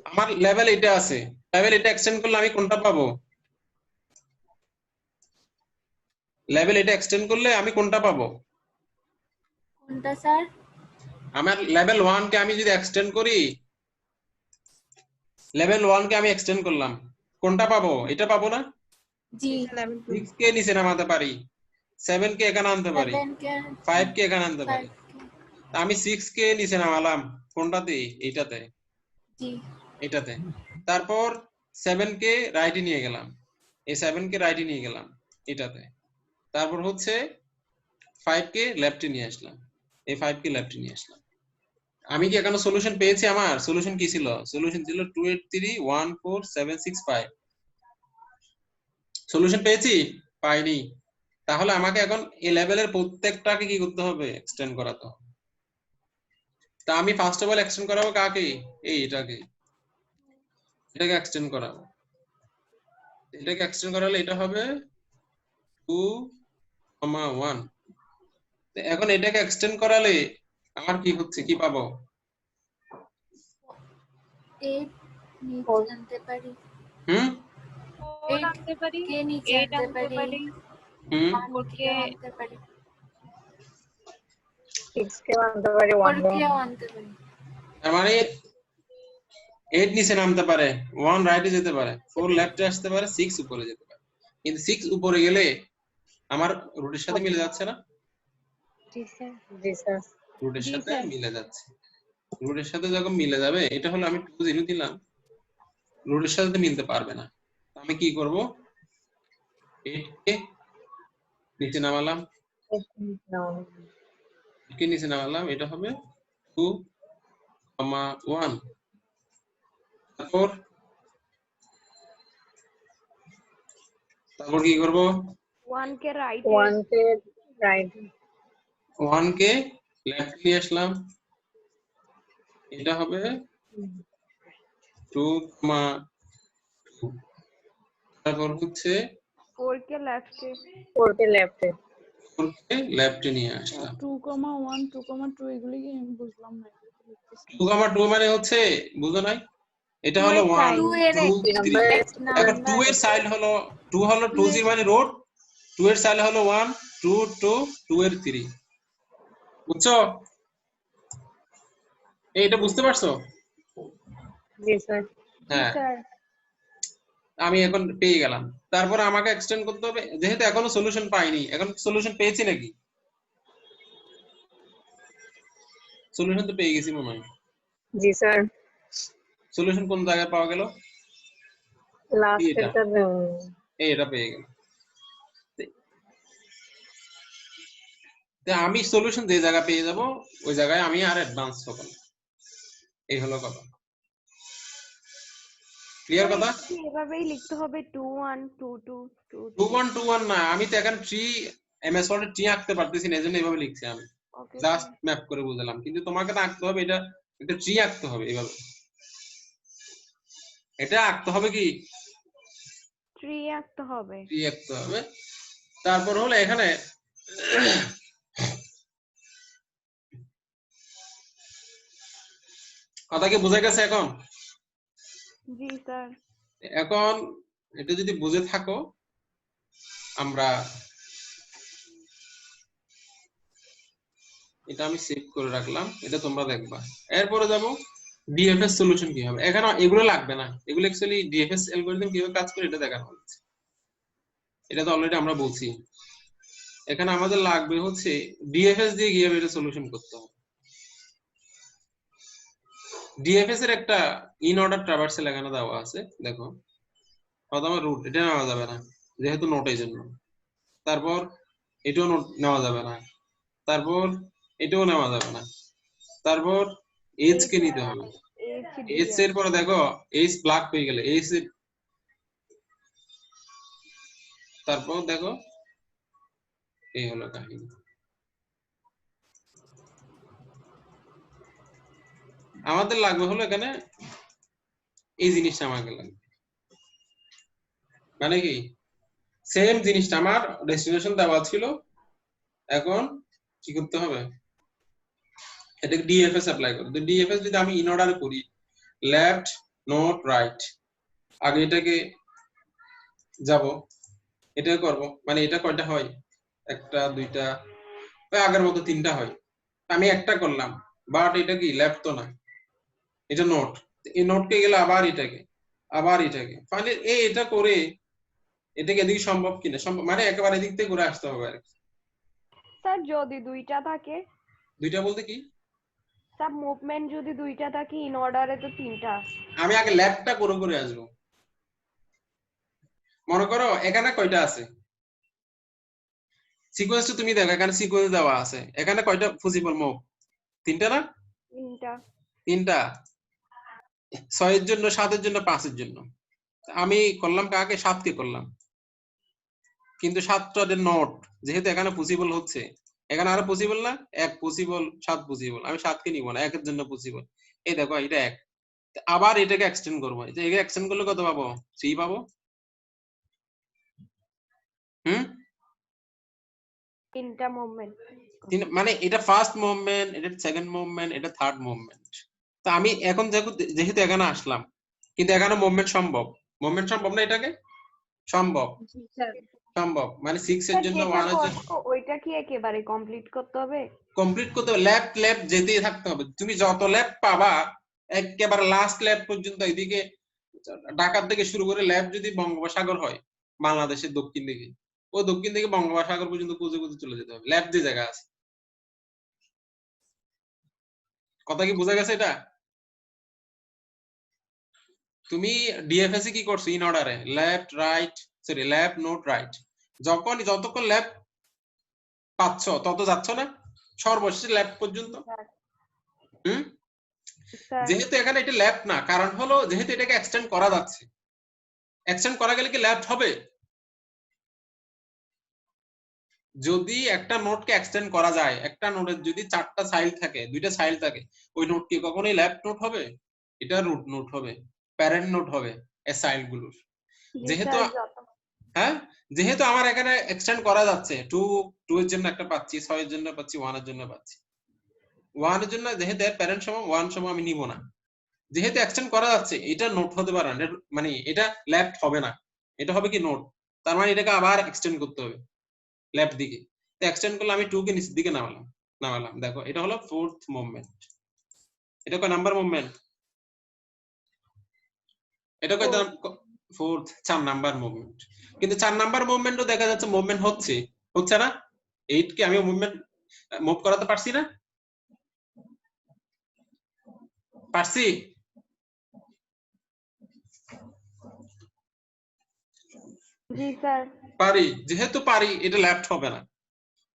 আমার লেভেল এটা আছে, লেভেল এটা এক্সটেন্ড করলে আমি কোনটা পাবো? লেভেল এটা এক্সটেন্ড করলে আমি কোনটা পাবো? কোনটা স্যার? আমার লেভেল 1 কে আমি যদি এক্সটেন্ড করি, লেভেল 1 কে আমি এক্সটেন্ড করলাম, কোনটা পাবো? এটা পাবো না? জি 6 কে নিচে নামাতে পারি, 7 কে এখানে আনতে পারি, 7 কে 5 কে এখানে আনতে পারি। 5 কে তা আমি 6 কে নিচে নামালাম কোনটাতে? এইটাতে, জি এটাতে। তারপর 7 কে রাইটে নিয়ে গেলাম, এই 7 কে রাইটে নিয়ে গেলাম এটাতে। তারপর হচ্ছে 5 কে লেফটে নিয়ে আসলাম, এই 5 কে লেফটে নিয়ে আসলাম। আমি কি এখানে সলিউশন পেয়েছি? আমার সলিউশন কি ছিল? সলিউশন ছিল 2831475। সলিউশন পেয়েছি? পাইনি। তাহলে আমাকে এখন এই লেভেলের প্রত্যেকটাকে কি করতে হবে? এক্সটেন্ড করাতে হবে। তা আমি ফার্স্ট অফ অল এক্সটেন্ড করাবো কাকে? এটাকে এক্সটেন্ড করাবো। এটাকে এক্সটেন্ড করালে এটা হবে 2,1। এখন এটাকে এক্সটেন্ড করালে আমার কি হচ্ছে, কি পাবো? 8 নিচে আনতে পারি, হুম 4 আনতে পারি, কে নিচে 8 আনতে আনতে পারি, হুম 1 কে আনতে পারি, 6 কে আনতে পারি, 4 1 কে আনতে পারি। তার মানে 8 নিচে নামতে পারে, 1 রাইটে যেতে পারে, 4 লেফটে আসতে পারে, 6 উপরে যেতে পারে। কিন্তু 6 উপরে গেলে আমার রুটের সাথে মিলে যাচ্ছে না? জি স্যার। রুটের জি সাথে স্যার। মিলে যাচ্ছে। রুটের সাথে যখন মিলে যাবে, এটা হলো আমি 2 0 দিলাম, রুটের সাথে তো মিলতে পারবে না। আমি কি করব? 8 কে নিচে নামালাম, 8 কে নিচে নামালাম, এটা হবে 2,1। তারপর কি করব? 1 কে রাইট 1 কে রাইট, 1 কে লেফট নিয়ে আসলাম, এটা হবে 2,2। তারপর হচ্ছে 4 কে লেফটে 4 কে লেফটে, 4 কে লেফটে নিয়ে আসলাম। 2,1 2,2 এগুলি কি আমি বুঝলাম না। 2,2 মানে হচ্ছে, বুঝো নাই? এটা হলো 1 2 এর 2 3। এখন 2 এর সাইড হলো 2 হলো 2 0 মানে রোড, 2 এর সাইড হলো 1 2 2 2 এর 3। বুঝছো? এইটা বুঝতে পারছো? জি স্যার। হ্যাঁ, স্যার আমি এখন পেয়ে গেলাম। তারপর আমাকে এক্সটেন্ড করতে হবে, যেহেতু এখনো সলিউশন পাইনি। এখন সলিউশন পেয়েছি নাকি? সলিউশন তো পেয়ে গেছি মনে হয়। জি স্যার, সলিউশন কোন জায়গায় পাওয়া গেল? লাস্টেরটা এটা পেয়ে গেল। আমি সলিউশন যে জায়গা পেয়ে যাব, ওই জায়গায় আমি আর অ্যাডভান্স হব না। এই হলো কথা। ক্লিয়ার কথা? এভাবেই লিখতে হবে 2 1 2 2 2 2 1 2 1 না, আমি তো এখন ট্রি এমএস ওয়ার্ডে ট্রি আঁকতে পারতেছি না, এজন্য এইভাবে লিখছি আমি। ওকে জাস্ট ম্যাপ করে বুঝলাম, কিন্তু তোমাকে তো আঁকতে হবে, এটা একটা ট্রি আঁকতে হবে এইভাবে। এটা আঁকতে হবে কি? 3 আঁকতে হবে। ট্রি আঁকতে হবে। তারপর হলো এখানে কথা কি বোঝা গেছে এখন? জি স্যার। এখন এটা যদি বুঝে থাকো, আমরা এটা আমি সেভ করে রাখলাম, এটা তোমরা দেখবা। এরপরে যাব ডিএফএস সলিউশন কি হবে। এখানে এগুলো লাগবে না, এগুলো অ্যাকচুয়ালি ডিএফএস অ্যালগরিদম কিভাবে কাজ করে এটা দেখানো হচ্ছে। এটা তো অলরেডি আমরা বলছি। এখানে আমাদের লাগবে হচ্ছে ডিএফএস দিয়ে কিভাবে এটা সলিউশন করতে হবে। ডিএফএস এর একটা ইন অর্ডার ট্রাভার্সাল এখানে দেওয়া আছে, দেখো। প্রথমে রুট, এটা নেওয়া যাবে না যেহেতু নোট এই জন্য। তারপর এটাও নোট নেওয়া যাবে না। তারপর এটাও নেওয়া যাবে না। তারপর এজ কে নিতে হবে। এজ এর পরে দেখো এজ ব্ল্যাক হয়ে গেলে এজ, তারপর দেখো এই হলো কাহিনী। আমাদের লাগবে হলো এখানে এই জিনিসটা, আমাকে লাগবে মানে কি সেম জিনিসটা আমার ডেস্টিনেশন দেওয়া ছিল। এখন কি করতে হবে? এটাকে ডিএফএস অ্যাপ্লাই করতে। তো ডিএফএস যদি আমি ইন অর্ডার করি, লেফট নোট রাইট, আগে এটাকে যাব, এটা করব, মানে এটা কয়টা হয় একটা দুইটা ওই আগের মতো তিনটা হয়। আমি একটা করলাম, বাট এটা কি লেফট তো না, এটা নোট। এই নোটকে গেলে আবার এটাকে, আবার এটাকে, ফাইনালি এটা করে এটাকে এদিকে সম্ভব কিনা, সম্ভব মানে একেবারে এদিক থেকে ঘুরে আসতে হবে আর কি। স্যার যদি দুইটা থাকে, দুইটা বলতে কি, স্যার মুভমেন্ট যদি দুইটা থাকে ইন অর্ডারে তো তিনটা। আমি আগে লেফটটা করে করে আসবো। মনে করো এখানে কয়টা আছে সিকোয়েন্স, তুমি দেখো এখানে সিকোয়েন্স দেওয়া আছে, এখানে কয়টা পসিবল মুভ, তিনটা না, তিনটা। তিনটা, 6 এর জন্য, 7 এর জন্য, 5 এর জন্য। আমি করলাম কাকে, 7 কে করলাম, কিন্তু 7টা নোট যেহেতু এখানে পসিবল হচ্ছে, এখানে আরো পসিবল না, 1 পসিবল, 7 পসিবল, আমি 7 কে নিব না, 1 এর জন্য পসিবল। এই দেখো এটা 1, আবার এটাকে এক্সটেন্ড করবো, যে এটাকে এক্সটেন্ড করলে কত পাবো, 3 পাবো। হুম, তিনটা মুভমেন্ট। মানে এটা ফার্স্ট মুভমেন্ট, এটা সেকেন্ড মুভমেন্ট, এটা থার্ড মুভমেন্ট। তো আমি এখন যেহেতু এখানে আসলাম, কিন্তু এখানে মুভমেন্ট সম্ভব, মুভমেন্ট সম্ভব না, এটাকে সম্ভব, জি স্যার। সম্ভব মানে 6 এর স্যার জন্য, যেটা 1 এর জন্য করবো ওইটা কি একেবারে কমপ্লিট করতে হবে? কমপ্লিট করতে হবে, ল্যাপ ল্যাপ যেতেই থাকতে হবে। তুমি যত ল্যাপ পাবা একেবারে লাস্ট ল্যাপ পর্যন্ত, এদিকে ঢাকার থেকে শুরু করে ল্যাপ যদি বঙ্গোপসাগর হয় বাংলাদেশের দক্ষিণ দিকে, ও দক্ষিণ দিকে বঙ্গোপসাগর পর্যন্ত খুঁজে খুঁজে চলে যেতে হবে, ল্যাপ যে জায়গা আছে। কথা কি বোঝা গেছে এটা? তুমি ডিএফএসি কি করছো, ইন অর্ডারে left right, sorry left note right, যতক্ষণ লেফট পাচ্ছ তত যাচ্ছ না সর্বশেষ লেফট পর্যন্ত। হুম, স্যার যেহেতু এখানে এটা লেফট না, কারণ হলো যেহেতু এটাকে এক্সটেন্ড করা যাচ্ছে, এক্সটেন্ড করা গেলে কি লেফট হবে? যদি একটা নোটকে এক্সটেন্ড করা যায়, একটা নোটের যদি 4টা সাইল থাকে, 2টা সাইল থাকে, ওই নোট কি কখনোই লেফট নোট হবে? এটা রুট নোট হবে, প্যারেন্ট নোট হবে এই সাইল গুলোর। জি যেহেতু স্যার যত হ্যাঁ, যেহেতু আমার এখানে এক্সটেন্ড করা যাচ্ছে, 2 এর জন্য একটা পাচ্ছি, 6 এর জন্য পাচ্ছি, 1 এর জন্য পাচ্ছি, 1 এর জন্য যেহেতু এর প্যারেন্ট সমান 1 সমান আমি নিব না, যেহেতু এক্সটেন্ড করা যাচ্ছে, এটা নোট হতে পারে না, মানে এটা লেফট হবে না, এটা হবে কি নোট। তার মানে এটাকে আবার এক্সটেন্ড করতে হবে লেফট দিকে। তো এক্সটেন্ড করলে আমি 2 কে নিচের দিকে নামালাম, দেখো এটা হলো 4th মুভমেন্ট। এটা কয় নাম্বার মুভমেন্ট? এটা কয় 4th, 4 নাম্বার মুভমেন্ট। কিন্তু 4 নাম্বার মুভমেন্টও দেখা যাচ্ছে মুভমেন্ট হচ্ছে না। 8 কে আমি মুভমেন্ট মুভ করাতে পারছি না, পারছি? জি স্যার পারি, যেহেতু পারি, এটা লেফট হবে না,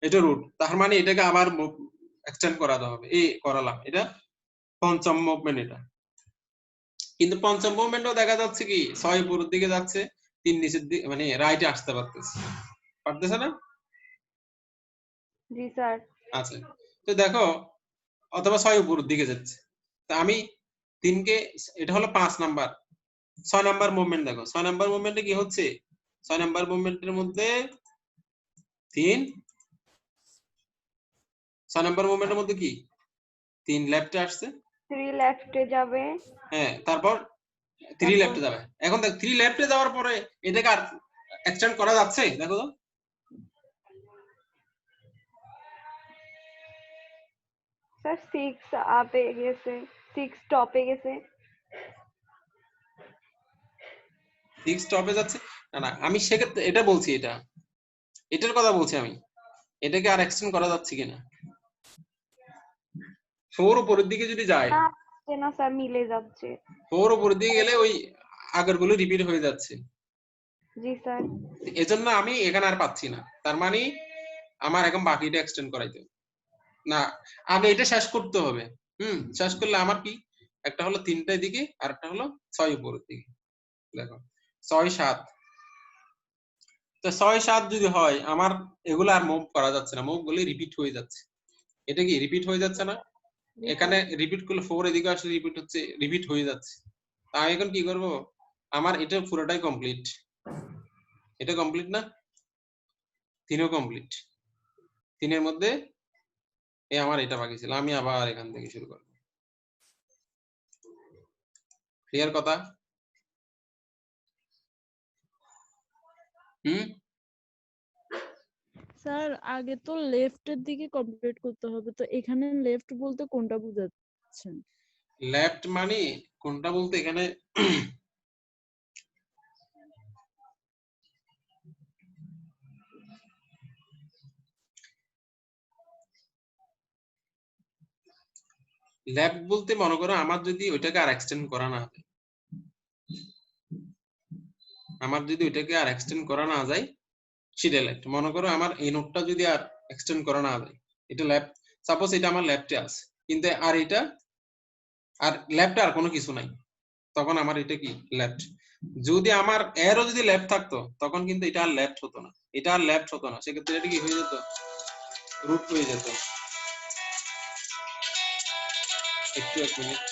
এটা রুট, তার মানে এটাকে আবার এক্সটেন্ড করাতে হবে। এই করালাম, এটা 5ম মুভমেন্ট এটা। কিন্তু 5ম মুভমেন্টও দেখা যাচ্ছে কি 6 উপরের দিকে যাচ্ছে, 3 নিচের দিকে, মানে রাইটে আসতে পারতেছে না। জি স্যার আচ্ছা, তো দেখো, অথবা 6 উপরের দিকে যাচ্ছে, তা আমি 3 কে, এটা হলো 5 নাম্বার। 6 নাম্বার মুভমেন্ট দেখো, 6 নাম্বার মুভমেন্টে কি হচ্ছে, 6 নাম্বার মুভমেন্টের মধ্যে 3, 6 নাম্বার মুভমেন্টের মধ্যে কি 3 লেফটে আসছে, 3 লেফটে যাবে। হ্যাঁ, তারপর 3 লেফটে যাবে। এখন দেখ 3 লেফটে যাওয়ার পরে এটাকে আর এক্সটেন্ড করা যাচ্ছে, দেখো তো। স্যার 6 আপে গেছে, 6 টপে গেছে। 6 স্টপে যাচ্ছে, না না, আমি সেক্ষেত্রে এটা বলছি, এটার কথা বলছি আমি, এটাকে আর এক্সটেন্ড করা যাচ্ছে কিনা। 4 উপরের দিকে যদি যায়, না হচ্ছে না স্যার, মিলে যাচ্ছে। 4 উপরের দিকে গেলে ওই আগের গুলো রিপিট হয়ে যাচ্ছে, জি স্যার এজন্য আমি এখানে আর পাচ্ছি না। তার মানে আমার এখন বাকিটা এক্সটেন্ড করাইতে হবে। না, আগে এটা শেষ করতে হবে। শেষ করলে আমার কি, একটা হলো 3টার দিকে আর একটা হলো 6 উপরের দিকে। দেখো 6 7, তো 6 7 যদি হয়, আমার এগুলো আর মুভ করা যাচ্ছে না, মুভ গুলো রিপিট হয়ে যাচ্ছে। এটা কি রিপিট হয়ে যাচ্ছে না? এখানে রিপিট করলে 4 এদিকে আসলে রিপিট হয়ে যাচ্ছে। তা আমি এখন কি করব, আমার এটা পুরোটাই কমপ্লিট, এটা কমপ্লিট না, 3ও কমপ্লিট, 3 এর মধ্যে আমার এটা বাকি ছিল, আমি আবার এখান থেকে শুরু করব। ক্লিয়ার কথা? স্যার আগে তো লেফটের দিকে কমপ্লিট করতে হবে, তো এখানে লেফট বলতে কোনটা বোঝাচ্ছেন? লেফট মানে কোনটা বলতে এখানে লেফট বলতে মনে করো আমার যদি ওইটাকে আর এক্সটেন্ড করা না যায়, সেটা লেফট। মনে করো আমার এই নোটটা যদি আর এক্সটেন্ড করা না যায়, এটা লেফট। সাপোজ এটা আমার লেফটে আছে, কিন্তু আর এটা আর লেফটে আর কোনো কিছু নাই, তখন আমার এটা কি লেফট। যদি আমার এরও যদি লেফট থাকতো তখন কিন্তু এটা আর লেফট হতো না, সেক্ষেত্রে এটা কি হয়ে যেত, রুট হয়ে যেত। একটু এক মিনিট।